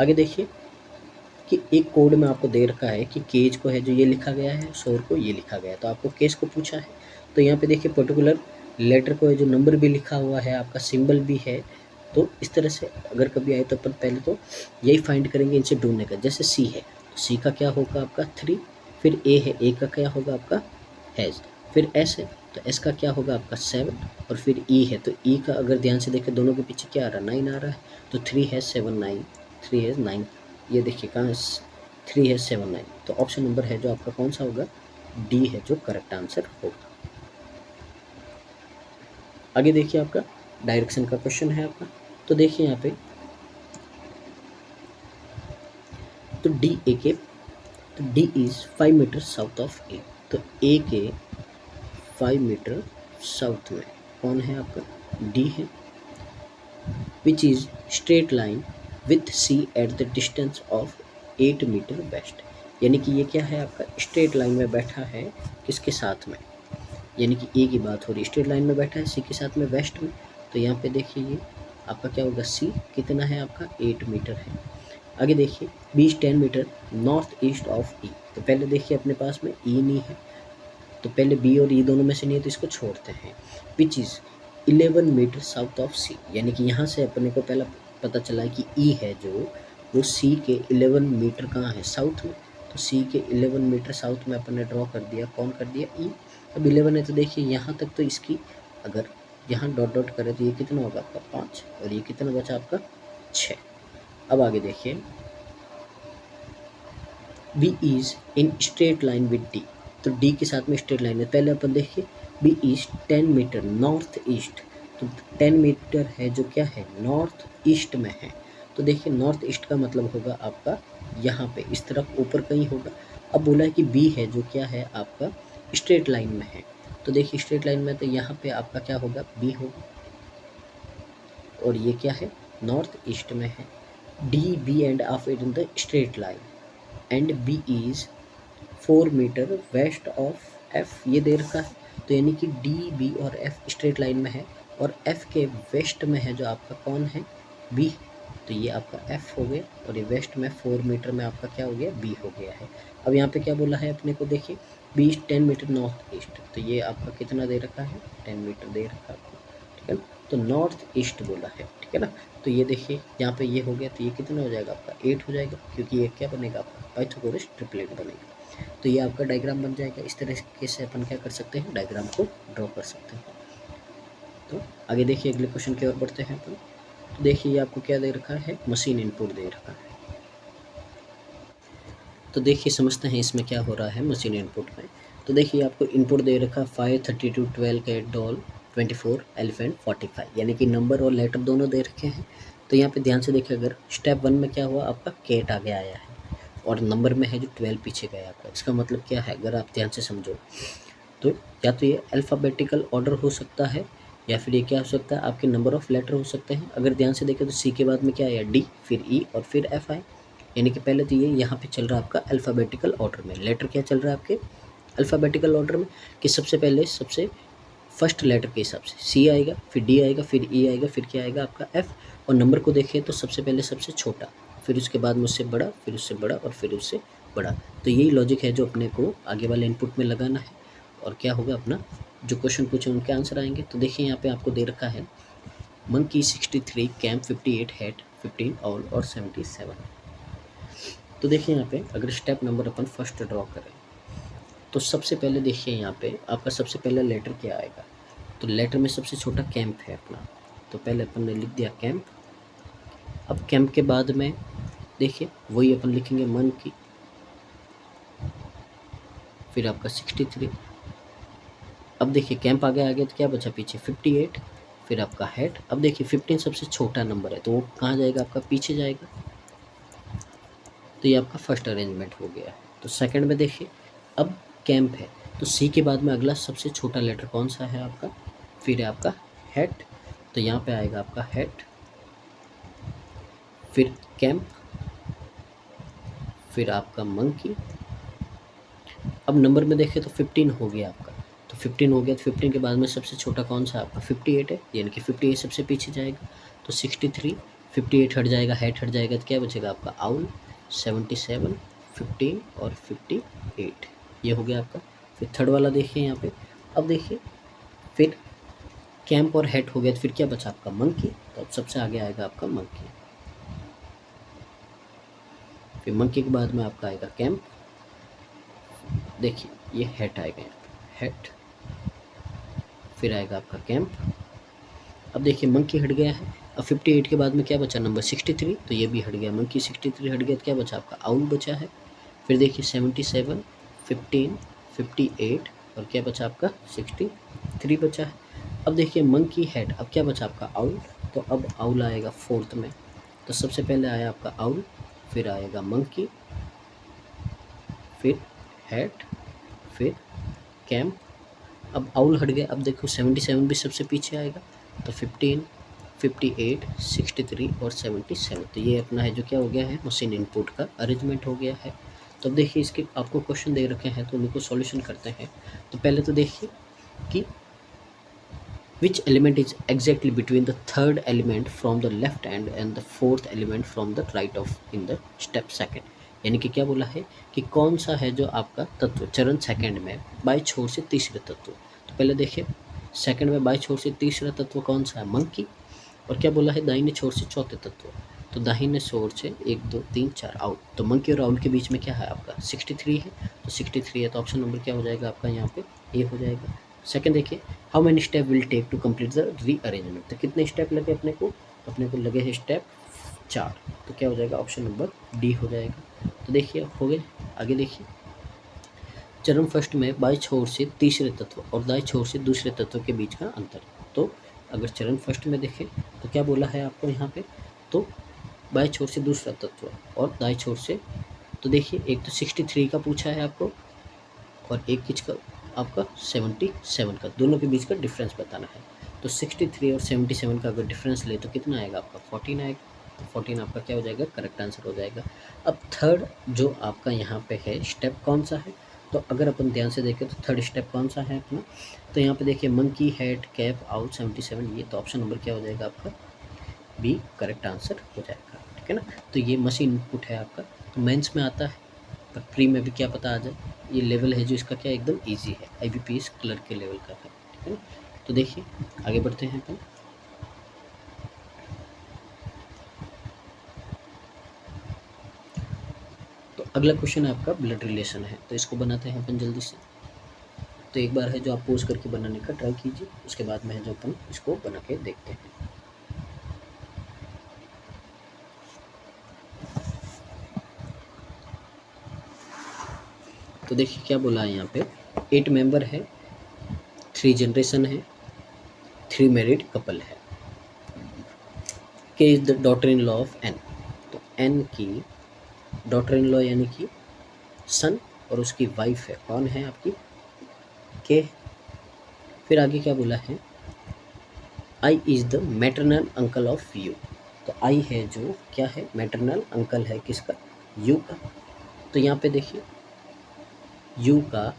आगे देखिए कि एक कोड में आपको दे रखा है कि केज को है जो ये लिखा गया है, शोर को ये लिखा गया है, तो आपको केज को पूछा है। तो यहाँ पे देखिए पर्टिकुलर लेटर को है जो नंबर भी लिखा हुआ है, आपका सिंबल भी है। तो इस तरह से अगर कभी आए तो अपन पहले तो यही फाइंड करेंगे इनसे ढूंढने का। जैसे सी है, तो सी का क्या होगा आपका 3, फिर ए है, ए का क्या होगा आपका हैज़, फिर एस है, तो एस का क्या होगा आपका 7, और फिर ई है, तो ई का अगर ध्यान से देखें दोनों के पीछे क्या आ रहा है, 9 आ रहा है, तो 3 है 7 9, 3 है 9, ये देखिए कहाँ 3 है 7 9, तो ऑप्शन नंबर है जो आपका कौन सा होगा, डी है जो करेक्ट आंसर होगा। आगे देखिए आपका डायरेक्शन का क्वेश्चन है आपका, तो देखिए यहाँ पे तो डी ए के, तो D is 5 metre south of A, तो ए के 5 मीटर साउथ में कौन है आपका, डी है, which is straight line with C at the distance of 8 metre west, यानी कि ये क्या है आपका स्ट्रेट लाइन में बैठा है, किसके साथ में, यानी कि ए की बात हो रही है, स्ट्रेट लाइन में बैठा है सी के साथ में वेस्ट में। तो यहाँ पे देखिए ये आपका क्या होगा, सी कितना है आपका 8 मीटर है। आगे देखिए B is 10 metre north east of E, तो पहले देखिए अपने पास में ई नहीं है, तो पहले बी और ई दोनों में से नहीं है, तो इसको छोड़ते हैं। Which is 11 metre south of C, यानी कि यहाँ से अपने को पहला पता चला है कि ई है जो वो सी के 11 मीटर कहाँ है, साउथ में, तो सी के 11 मीटर साउथ में अपन ने ड्रॉ कर दिया, कौन कर दिया, ई। अब 11 है, तो देखिए यहाँ तक तो इसकी अगर यहाँ डॉट डॉट करें तो ये कितना होगा आपका 5, और ये कितना बचा आपका 6। अब आगे देखिए B is in straight line with D, तो डी के साथ में स्ट्रेट लाइन है, पहले अपन देखिए B is 10 metre north east, तो 10 मीटर है जो क्या है नॉर्थ ईस्ट में है, तो देखिए नॉर्थ ईस्ट का मतलब होगा आपका यहाँ पे इस तरफ ऊपर कहीं होगा। अब बोला है कि बी है जो क्या है आपका स्ट्रेट लाइन में है, तो देखिए स्ट्रेट लाइन में तो यहाँ पे आपका क्या होगा, बी होगा, और ये क्या है नॉर्थ ईस्ट में है। D B and of it in the straight line and B is 4 metre west of F, ये दे रखा है, तो यानी कि डी बी और एफ स्ट्रेट लाइन में है, और एफ के वेस्ट में है जो आपका कौन है, बी, तो ये आपका एफ हो गया, और ये वेस्ट में 4 मीटर में आपका क्या हो गया, बी हो गया है। अब यहाँ पे क्या बोला है अपने को, देखिए बी 10 मीटर नॉर्थ ईस्ट, तो ये आपका कितना दे रखा है, 10 मीटर दे रखा है आपको, ठीक है ना। तो नॉर्थ ईस्ट बोला है, ठीक है ना। तो ये देखिए यहाँ पे ये हो गया, तो ये कितना हो जाएगा आपका 8 हो जाएगा, क्योंकि ये क्या बनेगा आपका पाइथागोरस ट्रिपलेट बनेगा। तो ये आपका डायग्राम बन जाएगा। इस तरीके से अपन क्या कर सकते हैं, डायग्राम को ड्रॉ कर सकते हैं। तो आगे देखिए अगले क्वेश्चन की ओर बढ़ते हैं अपन। तो देखिए ये आपको क्या दे रखा है, मशीन इनपुट दे रखा है। तो देखिए समझते हैं इसमें क्या हो रहा है मशीन इनपुट में। तो देखिए आपको इनपुट दे रखा 5, 32, 12 कैट डॉल, 24 एलिफेंट, 45, यानी कि नंबर और लेटर दोनों दे रखे हैं। तो यहाँ पे ध्यान से देखिए, अगर स्टेप 1 में क्या हुआ, आपका कैट आगे आया है और नंबर में है जो 12 पीछे गया आपका। इसका मतलब क्या है, अगर आप ध्यान से समझो तो या तो ये अल्फ़ाबेटिकल ऑर्डर हो सकता है, या फिर ये क्या हो सकता है, आपके नंबर ऑफ़ लेटर हो सकते हैं। अगर ध्यान से देखें तो सी के बाद में क्या आया, डी, फिर ई और फिर एफ आए, यानी कि पहले तो ये यहाँ पे चल रहा है आपका अल्फ़ाबेटिकल ऑर्डर में। लेटर क्या चल रहा है आपके अल्फ़ाबेटिकल ऑर्डर में, कि सबसे पहले सबसे फर्स्ट लेटर के हिसाब से सी आएगा, फिर डी आएगा, फिर ई आएगा, फिर क्या आएगा आपका एफ। और नंबर को देखें तो सबसे पहले सबसे छोटा, फिर उसके बाद में उससे बड़ा, फिर उससे बड़ा और फिर उससे बड़ा। तो यही लॉजिक है जो अपने को आगे वाले इनपुट में लगाना है, और क्या होगा अपना जो क्वेश्चन पूछे उनके आंसर आएंगे। तो देखिए यहाँ पे आपको दे रखा है मंकी 63, कैम्प 58, हेड 15, ऑल और 77। तो देखिए यहाँ पे अगर स्टेप नंबर अपन फर्स्ट ड्रॉ करें तो सबसे पहले देखिए यहाँ पे आपका सबसे पहला लेटर क्या आएगा। तो लेटर में सबसे छोटा कैम्प है अपना, तो पहले अपन ने लिख दिया कैम्प। अब कैम्प के बाद में देखिए वही अपन लिखेंगे मन की, फिर आपका 63। अब देखिए कैंप आगे आ गया तो क्या बचा पीछे 58, फिर आपका हेड। अब देखिए 15 सबसे छोटा नंबर है तो वो कहाँ जाएगा, आपका पीछे जाएगा। तो ये आपका फर्स्ट अरेंजमेंट हो गया। तो सेकंड में देखिए अब कैंप है तो सी के बाद में अगला सबसे छोटा लेटर कौन सा है आपका, फिर है आपका हेड। तो यहाँ पे आएगा आपका हेड, फिर कैंप, फिर आपका मंकी। अब नंबर में देखें तो 15 हो गया आपका, तो 15 हो गया तो 15 के बाद में सबसे छोटा कौन सा आपका 58 है, यानी कि 58 सबसे पीछे जाएगा। तो 63, 58 हट जाएगा, हेड हट जाएगा तो क्या बचेगा आपका आउल, 77, 15 और 58, ये हो गया आपका। फिर थर्ड वाला देखिए यहाँ पे, अब देखिए फिर कैंप और हेड हो गया तो फिर क्या बचा आपका मंकी, तो अब सबसे आगे आएगा आपका मंकी। फिर मंकी के बाद में आपका आएगा कैंप, देखिए ये हेड आएगा यहाँ पे, हेड, फिर आएगा आपका कैंप। अब देखिए मंकी हट गया है। अब 58 के बाद में क्या बचा नंबर 63, तो ये भी हट गया, मंकी 63 हट गया तो क्या बचा आपका आउल बचा है। फिर देखिए 77, 15, 58 और क्या बचा आपका 63 बचा है। अब देखिए मंकी हेड, अब क्या बचा आपका आउल, तो अब आउल आएगा फोर्थ में। तो सबसे पहले आया आपका आउल, फिर आएगा मंकी, फिर हेड, फिर कैंप। अब आउल हट गया, अब देखो 77 भी सबसे पीछे आएगा, तो 15, 58, 63 और 77। तो ये अपना है जो क्या हो गया है, मशीन इनपुट का अरेंजमेंट हो गया है। तो अब देखिए इसके आपको क्वेश्चन दे रखे हैं तो उनको सॉल्यूशन करते हैं। तो पहले तो देखिए कि which element is exactly between the third element from the left hand and the fourth element from the right of in the step second, यानी कि क्या बोला है कि कौन सा है जो आपका तत्व चरण सेकंड में बाई छोर से तीसरे तत्व। तो पहले देखिए सेकंड में बाई छोर से तीसरा तत्व कौन सा है, मंकी। और क्या बोला है दाहिने छोर से चौथे तत्व, तो दाहिने छोर से 1 2 3 4 आउट। तो मंकी और आउट के बीच में क्या है आपका 63 है, तो 63 है तो ऑप्शन नंबर क्या हो जाएगा आपका यहाँ पे ए हो जाएगा। सेकंड देखिए how many step will take to complete the rearrangement, तो कितने स्टेप लगे अपने को लगे हैं स्टेप 4, तो क्या हो जाएगा ऑप्शन नंबर डी हो जाएगा। तो देखिए हो गए। आगे देखिए चरण फर्स्ट में बाई छोर से तीसरे तत्व और दाई छोर से दूसरे तत्व के बीच का अंतर। तो अगर चरण फर्स्ट में देखें तो क्या बोला है आपको यहाँ पे, तो बाई छोर से दूसरा तत्व और दाई छोर से, तो देखिए एक तो 63 का पूछा है आपको और एक किसका आपका 77 का, दोनों के बीच का डिफरेंस बताना है। तो 63 और 77 का अगर डिफरेंस ले तो कितना आएगा आपका 14 आएगा, तो 14 आपका क्या हो जाएगा करेक्ट आंसर हो जाएगा। अब थर्ड जो आपका यहाँ पे है स्टेप कौन सा है, तो अगर अपन ध्यान से देखें तो थर्ड स्टेप कौन सा है अपना, तो यहाँ पे देखिए मंकी हेड कैप आउट 77, ये तो ऑप्शन नंबर क्या हो जाएगा आपका बी करेक्ट आंसर हो जाएगा, ठीक है ना। तो ये मशीन इनपुट है आपका, तो मेंस में आता है पर प्री में भी क्या पता आ जाए। ये लेवल है जो इसका क्या एकदम इजी है, IBPS क्लर्क के लेवल का है, ठीक है ना। तो देखिए आगे बढ़ते हैं अपन। तो अगला क्वेश्चन आपका ब्लड रिलेशन है, तो इसको बनाते हैं अपन जल्दी से। तो एक बार है जो आप पोज करके बनाने का ट्राई कीजिए, उसके बाद में है जो अपन इसको बना के देखते हैं। तो देखिए क्या बोला है यहाँ पे, 8 मेंबर है, 3 जनरेशन है, 3 मैरिड कपल है। K is the daughter in law of N. तो एन की डॉटर इन लॉ यानी कि सन और उसकी वाइफ है, कौन है आपकी, के। फिर आगे क्या बोला है, I is the maternal uncle of you. तो आई है जो क्या है, मैटरनल अंकल है किसका, यू का। तो यहाँ पे देखिए यू का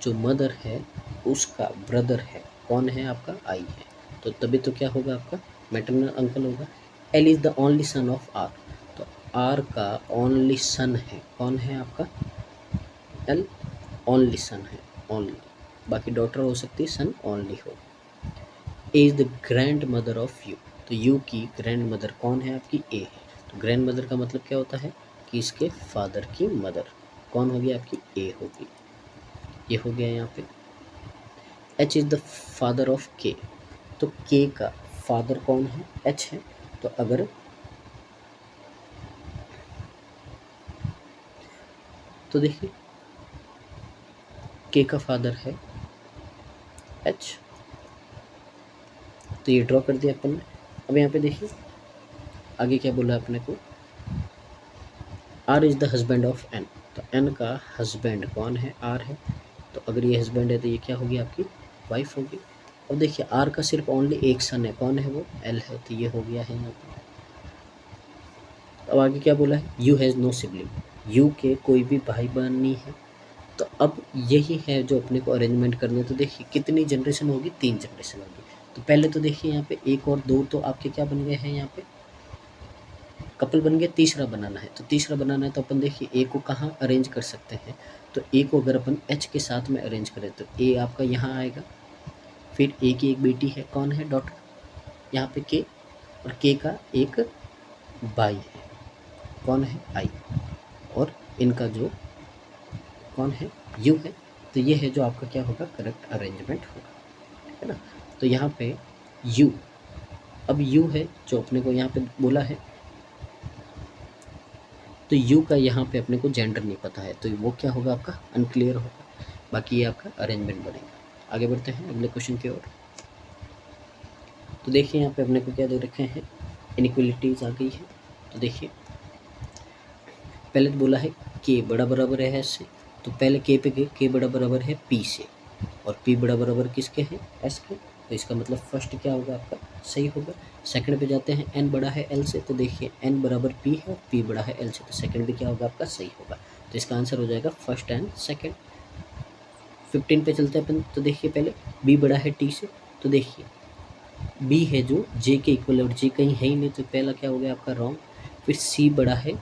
जो मदर है उसका ब्रदर है, कौन है आपका, आई है। तो तभी तो क्या होगा आपका मैटरनल अंकल होगा। L is the only son of R. तो आर का ओनली सन है, कौन है आपका, एल। ओनली सन है, ओनली, बाकी डॉटर हो सकती है, सन ओनली हो। A is the grand mother of you. तो यू की ग्रैंड मदर कौन है आपकी, ए है। तो ग्रैंड मदर का मतलब क्या होता है कि इसके फादर की मदर, कौन होगी आपकी, ए होगी। ये हो गया यहाँ पे। H is the father of के। तो के का फादर कौन है, एच है। तो अगर तो देखिए के का फादर है एच, तो ये ड्रॉ कर दिया अपन ने। अब यहाँ पे देखिए आगे क्या बोला अपने को, R is the husband of N. तो एन का हस्बैंड कौन है, आर है। तो अगर ये हस्बैंड है तो ये क्या होगी आपकी वाइफ होगी। अब देखिए आर का सिर्फ ओनली एक सन है, कौन है वो, एल है। तो ये हो गया है यहाँ पे। अब आगे क्या बोला है, U has no sibling. U के कोई भी भाई बहन नहीं है। तो अब यही है जो अपने को अरेंजमेंट करने। तो देखिए कितनी जनरेशन होगी, 3 जनरेशन होगी। तो पहले तो देखिए यहाँ पे 1 और 2 तो आपके क्या बन गए हैं, यहाँ पे कपल बन गया। तीसरा बनाना है, तो तीसरा बनाना है तो अपन देखिए ए को कहाँ अरेंज कर सकते हैं। तो ए को अगर अपन एच के साथ में अरेंज करें तो ए आपका यहाँ आएगा। फिर ए की एक बेटी है, कौन है, डॉटर, यहाँ पे के। और के का एक भाई है, कौन है, आई। और इनका जो कौन है, यू है। तो ये है जो आपका क्या होगा, करेक्ट अरेंजमेंट होगा, ठीक है ना। तो यहाँ पे यू, अब यू है जो अपने को यहाँ पे बोला है। तो यू का यहाँ पे अपने को जेंडर नहीं पता है, तो वो क्या होगा आपका अनक्लियर होगा। बाकी ये आपका अरेंजमेंट बनेगा। आगे बढ़ते हैं अगले क्वेश्चन की ओर। तो देखिए यहाँ पे अपने को क्या दे रखे हैं, इनइक्वलिटीज आ गई है। तो देखिए पहले तो बोला है के बड़ा बराबर है एस से। तो पहले के पे के बड़ा बराबर है पी से, और पी बड़ा बराबर किसके हैं, एस के। तो इसका मतलब फर्स्ट क्या होगा आपका सही होगा। सेकंड पे जाते हैं, एन बड़ा है एल से। तो देखिए एन बराबर पी है, पी बड़ा है एल से, तो सेकंड भी क्या होगा आपका सही होगा। तो इसका आंसर हो जाएगा फर्स्ट एंड सेकंड। 15 पे चलते हैं अपन। तो देखिए पहले बी बड़ा है टी से। तो देखिए बी है जो जे के इक्वल है, और जे कहीं है ही नहीं, तो पहला क्या हो गया आपका रॉन्ग। फिर सी बड़ा है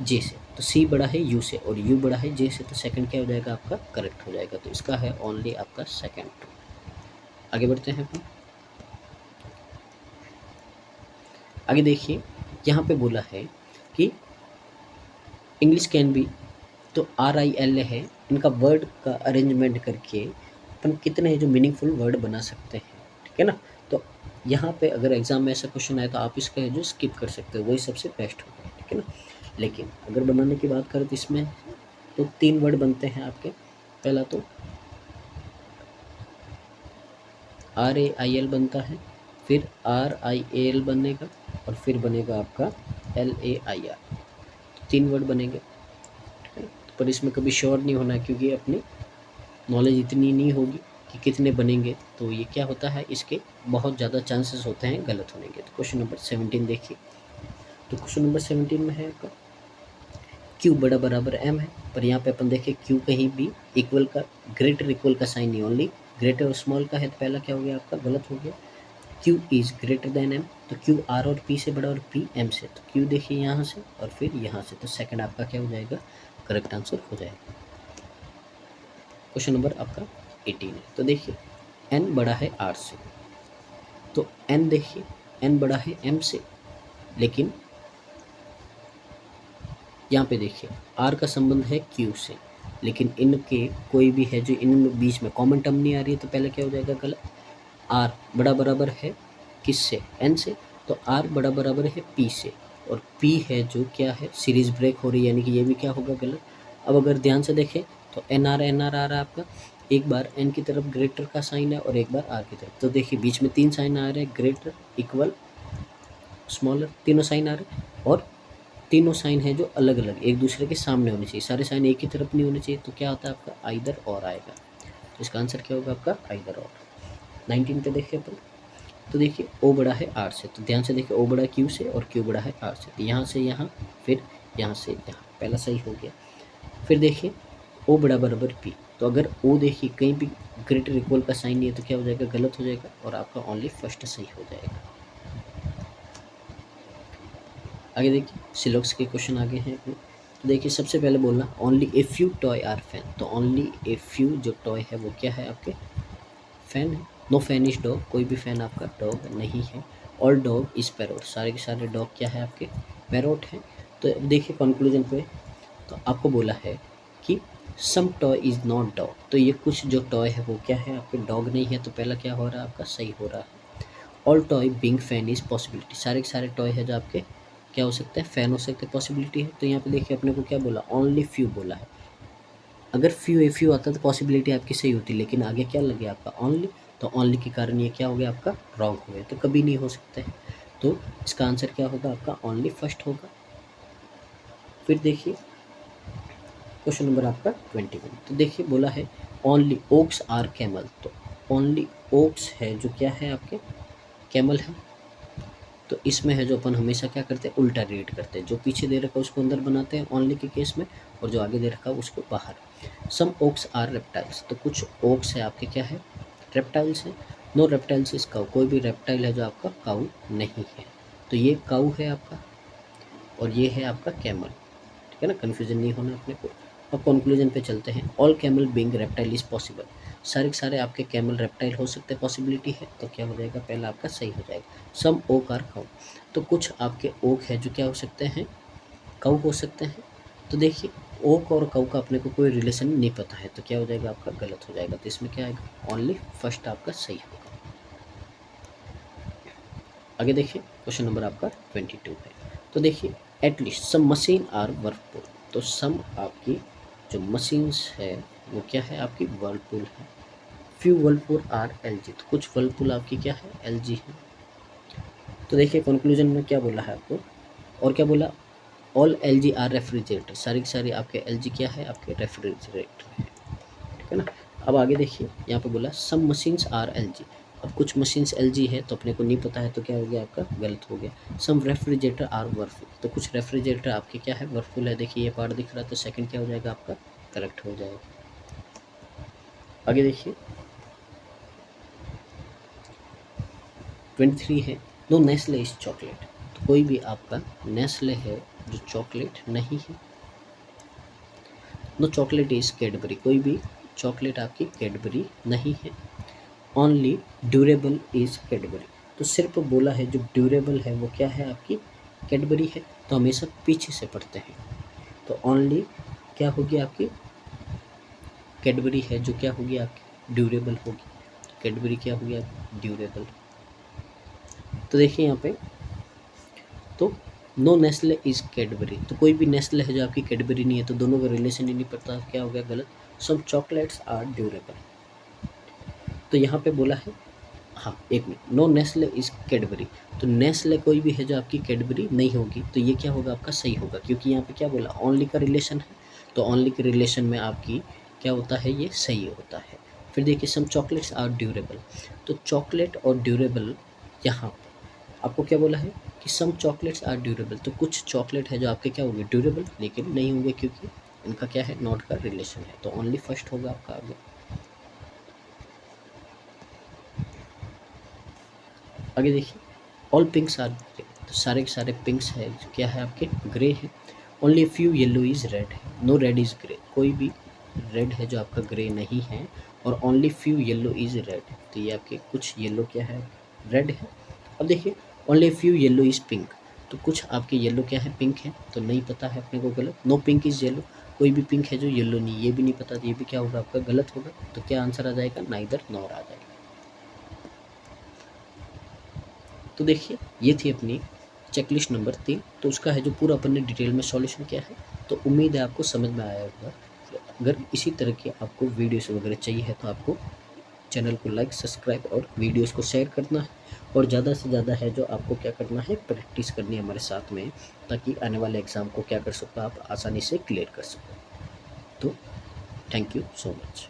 जे से, तो सी बड़ा है यू से, और यू बड़ा है जे से, तो सेकंड क्या हो जाएगा आपका करेक्ट हो जाएगा। तो इसका है ओनली आपका सेकंड। आगे बढ़ते हैं अपन। आगे देखिए यहाँ पे बोला है कि इंग्लिश कैन बी, तो RIL है, इनका वर्ड का अरेंजमेंट करके अपन कितने जो मीनिंगफुल वर्ड बना सकते हैं, ठीक है ना। तो यहाँ पे अगर एग्जाम में ऐसा क्वेश्चन आए तो आप इसका जो स्किप कर सकते हो, वही सबसे बेस्ट होगा, ठीक है ना। लेकिन अगर बनाने की बात करें तो इसमें तो 3 वर्ड बनते हैं आपके। पहला तो RAIL बनता है, फिर RIAL बनेगा, और फिर बनेगा आपका LAIR। 3 वर्ड बनेंगे, ठीक है। पर इसमें कभी श्योर नहीं होना क्योंकि अपनी नॉलेज इतनी नहीं होगी कि कितने बनेंगे, तो ये क्या होता है, इसके बहुत ज़्यादा चांसेस होते हैं गलत होने के। तो क्वेश्चन नंबर 17 देखिए। तो क्वेश्चन नंबर 17 में है आपका क्यू बड़ा बराबर एम है, पर यहाँ पे अपन देखें क्यू कहीं भी इक्वल का, ग्रेटर इक्वल का साइन नहीं, ओनली ग्रेटर और स्मॉल का है। तो पहला क्या हो गया आपका गलत हो गया। Q is greater than M, तो क्यू आर और पी से बड़ा और पी एम से। तो क्यू देखिए यहाँ से और फिर यहाँ से, तो सेकंड आपका क्या हो जाएगा करेक्ट आंसर हो जाएगा। क्वेश्चन नंबर आपका 18 है। तो देखिए n बड़ा है r से, तो n देखिए n बड़ा है m से, लेकिन यहाँ पे देखिए r का संबंध है q से, लेकिन इनके कोई भी है जो इन बीच में कॉमन टर्म नहीं आ रही है, तो पहले क्या हो जाएगा गलत। r बड़ा बराबर है किससे, n से, तो r बड़ा बराबर है p से, और p है जो क्या है सीरीज ब्रेक हो रही है, यानी कि ये भी क्या होगा गलत। अब अगर ध्यान से देखें तो nr आ रहा है आपका, एक बार n की तरफ ग्रेटर का साइन है और एक बार r की तरफ, तो देखिए बीच में 3 साइन आ रहे हैं, ग्रेटर, इक्वल, स्मॉलर, तीनों साइन आ रहे हैं, और तीनों साइन है जो अलग अलग एक दूसरे के सामने होने चाहिए, सारे साइन एक ही तरफ नहीं होने चाहिए, तो क्या होता है आपका आइदर और आएगा। तो इसका आंसर क्या होगा आपका आइदर और। 19 पे देखिए अपन, तो देखिए ओ बड़ा है आर से, तो ध्यान से देखिए ओ बड़ा क्यू से और क्यू बड़ा है आर से, तो यहाँ से यहाँ, फिर यहाँ से यहाँ, पहला सही हो गया। फिर देखिए ओ बड़ा बराबर पी, तो अगर ओ देखिए कहीं भी ग्रेटर इक्वल का साइन नहीं है तो क्या हो जाएगा गलत हो जाएगा, और आपका ओनली फर्स्ट सही हो जाएगा। आगे देखिए सिलॉक्स के क्वेश्चन आगे हैं अपने, तो देखिए सबसे पहले बोलना only a few toy are fan, तो ओनली ए फ्यू जो टॉय है वो क्या है आपके फैन है। नो फैन इज डॉग, कोई भी फैन आपका डॉग नहीं है। ऑल डॉग इज पैरोट, सारे के सारे डॉग क्या है आपके पैरोट हैं। तो देखिए कंक्लूजन पे, तो आपको बोला है कि सम टॉय इज़ नॉट डॉग, तो ये कुछ जो टॉय है वो क्या है आपके डॉग नहीं है, तो पहला क्या हो रहा है आपका सही हो रहा है। All toy being fan is possibility, सारे के सारे टॉय है जो आपके क्या हो सकते हैं फैन हो सकते हैं, पॉसिबिलिटी है। तो यहाँ पे देखिए अपने को क्या बोला ओनली फ्यू बोला है, अगर फ्यू ए फ्यू आता तो पॉसिबिलिटी आपकी सही होती, लेकिन आगे क्या लगे आपका ओनली, तो ओनली के कारण ये क्या हो गया आपका रॉन्ग हो गया, तो कभी नहीं हो सकता है। तो इसका आंसर क्या होगा आपका ओनली फर्स्ट होगा। फिर देखिए क्वेश्चन नंबर आपका 21, तो देखिए बोला है ओनली ओक्स आर कैमल, तो ओनली ओक्स है जो क्या है आपके कैमल है, तो इसमें है जो अपन हमेशा क्या करते हैं उल्टा रीड करते हैं, जो पीछे दे रखा है उसको अंदर बनाते हैं ओनली के केस में, और जो आगे दे रखा है उसको बाहर। सम ओक्स आर रेप्टाइल्स, तो कुछ ओक्स है आपके क्या है रेप्टाइल्स हैं। नो रेप्टाइल्स इज काऊ, कोई भी रेप्टाइल है जो आपका काऊ नहीं है, तो ये काऊ है आपका और ये है आपका कैमल, ठीक है ना, कन्फ्यूजन नहीं होना अपने को। अब कंक्लूजन पे चलते हैं, all camel being reptile is possible, सारे के सारे आपके कैमल रेप्टाइल हो सकते हैं, पॉसिबिलिटी है, तो क्या हो जाएगा पहला आपका सही हो जाएगा। सम ओक आर काऊ, तो कुछ आपके ओक है जो क्या हो सकते हैं काऊ हो सकते हैं, तो देखिए ओक और काऊ का अपने को कोई रिलेशन नहीं पता है, तो क्या हो जाएगा आपका गलत हो जाएगा, तो इसमें क्या आएगा ओनली फर्स्ट आपका सही होगा। आगे देखिए क्वेश्चन नंबर आपका 22 है, तो देखिए at least some machine are Whirlpool, तो सम आपकी जो मशीन्स है वो क्या है आपकी वर्लपूल है। फ्यू वर्लपूल आर एलजी, तो कुछ वर्लपूल आपकी क्या है एलजी है। तो देखिए कंक्लूजन में क्या बोला है आपको, और क्या बोला ऑल एलजी आर रेफ्रिजरेटर, सारी की सारी आपके एलजी क्या है आपके रेफ्रिजरेटर है, ठीक है ना। अब आगे देखिए यहाँ पे बोला सम मशीन्स आर एलजी, अब कुछ मशीन्स एलजी है तो अपने को नहीं पता है, तो क्या हो गया आपका गलत हो गया। सम रेफ्रिजरेटर आर वर्लपूल, तो कुछ रेफ्रिजरेटर आपके क्या है वर्लपूल है, देखिए ये पार्ट दिख रहा है, तो सेकंड क्या हो जाएगा आपका करेक्ट हो जाएगा। आगे देखिए 23 है, नो नेस्ले इज चॉकलेट, तो कोई भी आपका नेस्ले है जो चॉकलेट नहीं है। नो चॉकलेट इज कैडबरी, कोई भी चॉकलेट आपकी कैडबरी नहीं है। ओनली ड्यूरेबल इज कैडबरी, तो सिर्फ बोला है जो ड्यूरेबल है वो क्या है आपकी कैडबरी है, तो हमेशा पीछे से पढ़ते हैं, तो ओनली क्या होगी आपकी कैडबरी है जो क्या होगी आपकी ड्यूरेबल होगी, कैडबरी क्या होगी आपकी ड्यूरेबल। तो देखिए यहाँ पे, तो नो नेस्ले इज कैडबरी, तो कोई भी नेस्ले है जो आपकी कैडबरी नहीं है, तो दोनों का रिलेशन ही नहीं पड़ता, क्या हो गया गलत। सम चॉकलेट्स आर ड्यूरेबल, तो यहाँ पे बोला है हाँ एक minute, no Nestle is Cadbury, तो नेस्ले कोई भी है जो आपकी कैडबरी नहीं होगी, तो ये क्या होगा आपका सही होगा, क्योंकि यहाँ पे क्या बोला ओनली का रिलेशन है, तो ओनली के रिलेशन में आपकी क्या होता है ये सही होता है। फिर देखिए सम चॉकलेट्स आर ड्यूरेबल, तो चॉकलेट और ड्यूरेबल यहाँ आपको क्या बोला है कि सम चॉकलेट्स आर ड्यूरेबल, तो कुछ चॉकलेट है जो आपके क्या होंगे ड्यूरेबल, लेकिन नहीं होंगे क्योंकि इनका क्या है नॉट का रिलेशन है, तो ओनली फर्स्ट होगा आपका आगे। आगे देखिए ऑल पिंक्स आर ग्रे, तो सारे के सारे पिंक्स है जो क्या है आपके ग्रे है। Only few yellow is red है, नो रेड इज ग्रे, कोई भी रेड है जो आपका ग्रे नहीं है। और only few yellow is red, तो ये आपके कुछ येलो क्या है, रेड है। अब देखिए only few yellow is pink, तो कुछ आपके येलो क्या है, पिंक है, तो नहीं पता है अपने को, गलत। नो पिंक इज़ येलो, कोई भी पिंक है जो येलो नहीं, ये भी नहीं पता, तो ये भी क्या होगा आपका, गलत होगा। तो क्या आंसर आ जाएगा, नाइदर नॉर आ जाएगा। तो देखिए ये थी अपनी चेकलिस्ट नंबर 3। तो उसका है जो पूरा अपन ने डिटेल में सॉल्यूशन किया है। तो उम्मीद है आपको समझ में आया होगा। अगर इसी तरह की आपको वीडियोस वगैरह चाहिए है तो आपको चैनल को लाइक, सब्सक्राइब और वीडियोस को शेयर करना है, और ज़्यादा से ज़्यादा है जो आपको क्या करना है, प्रैक्टिस करनी है हमारे साथ में, ताकि आने वाले एग्ज़ाम को क्या कर सको, आप आसानी से क्लियर कर सको। तो थैंक यू सो मच।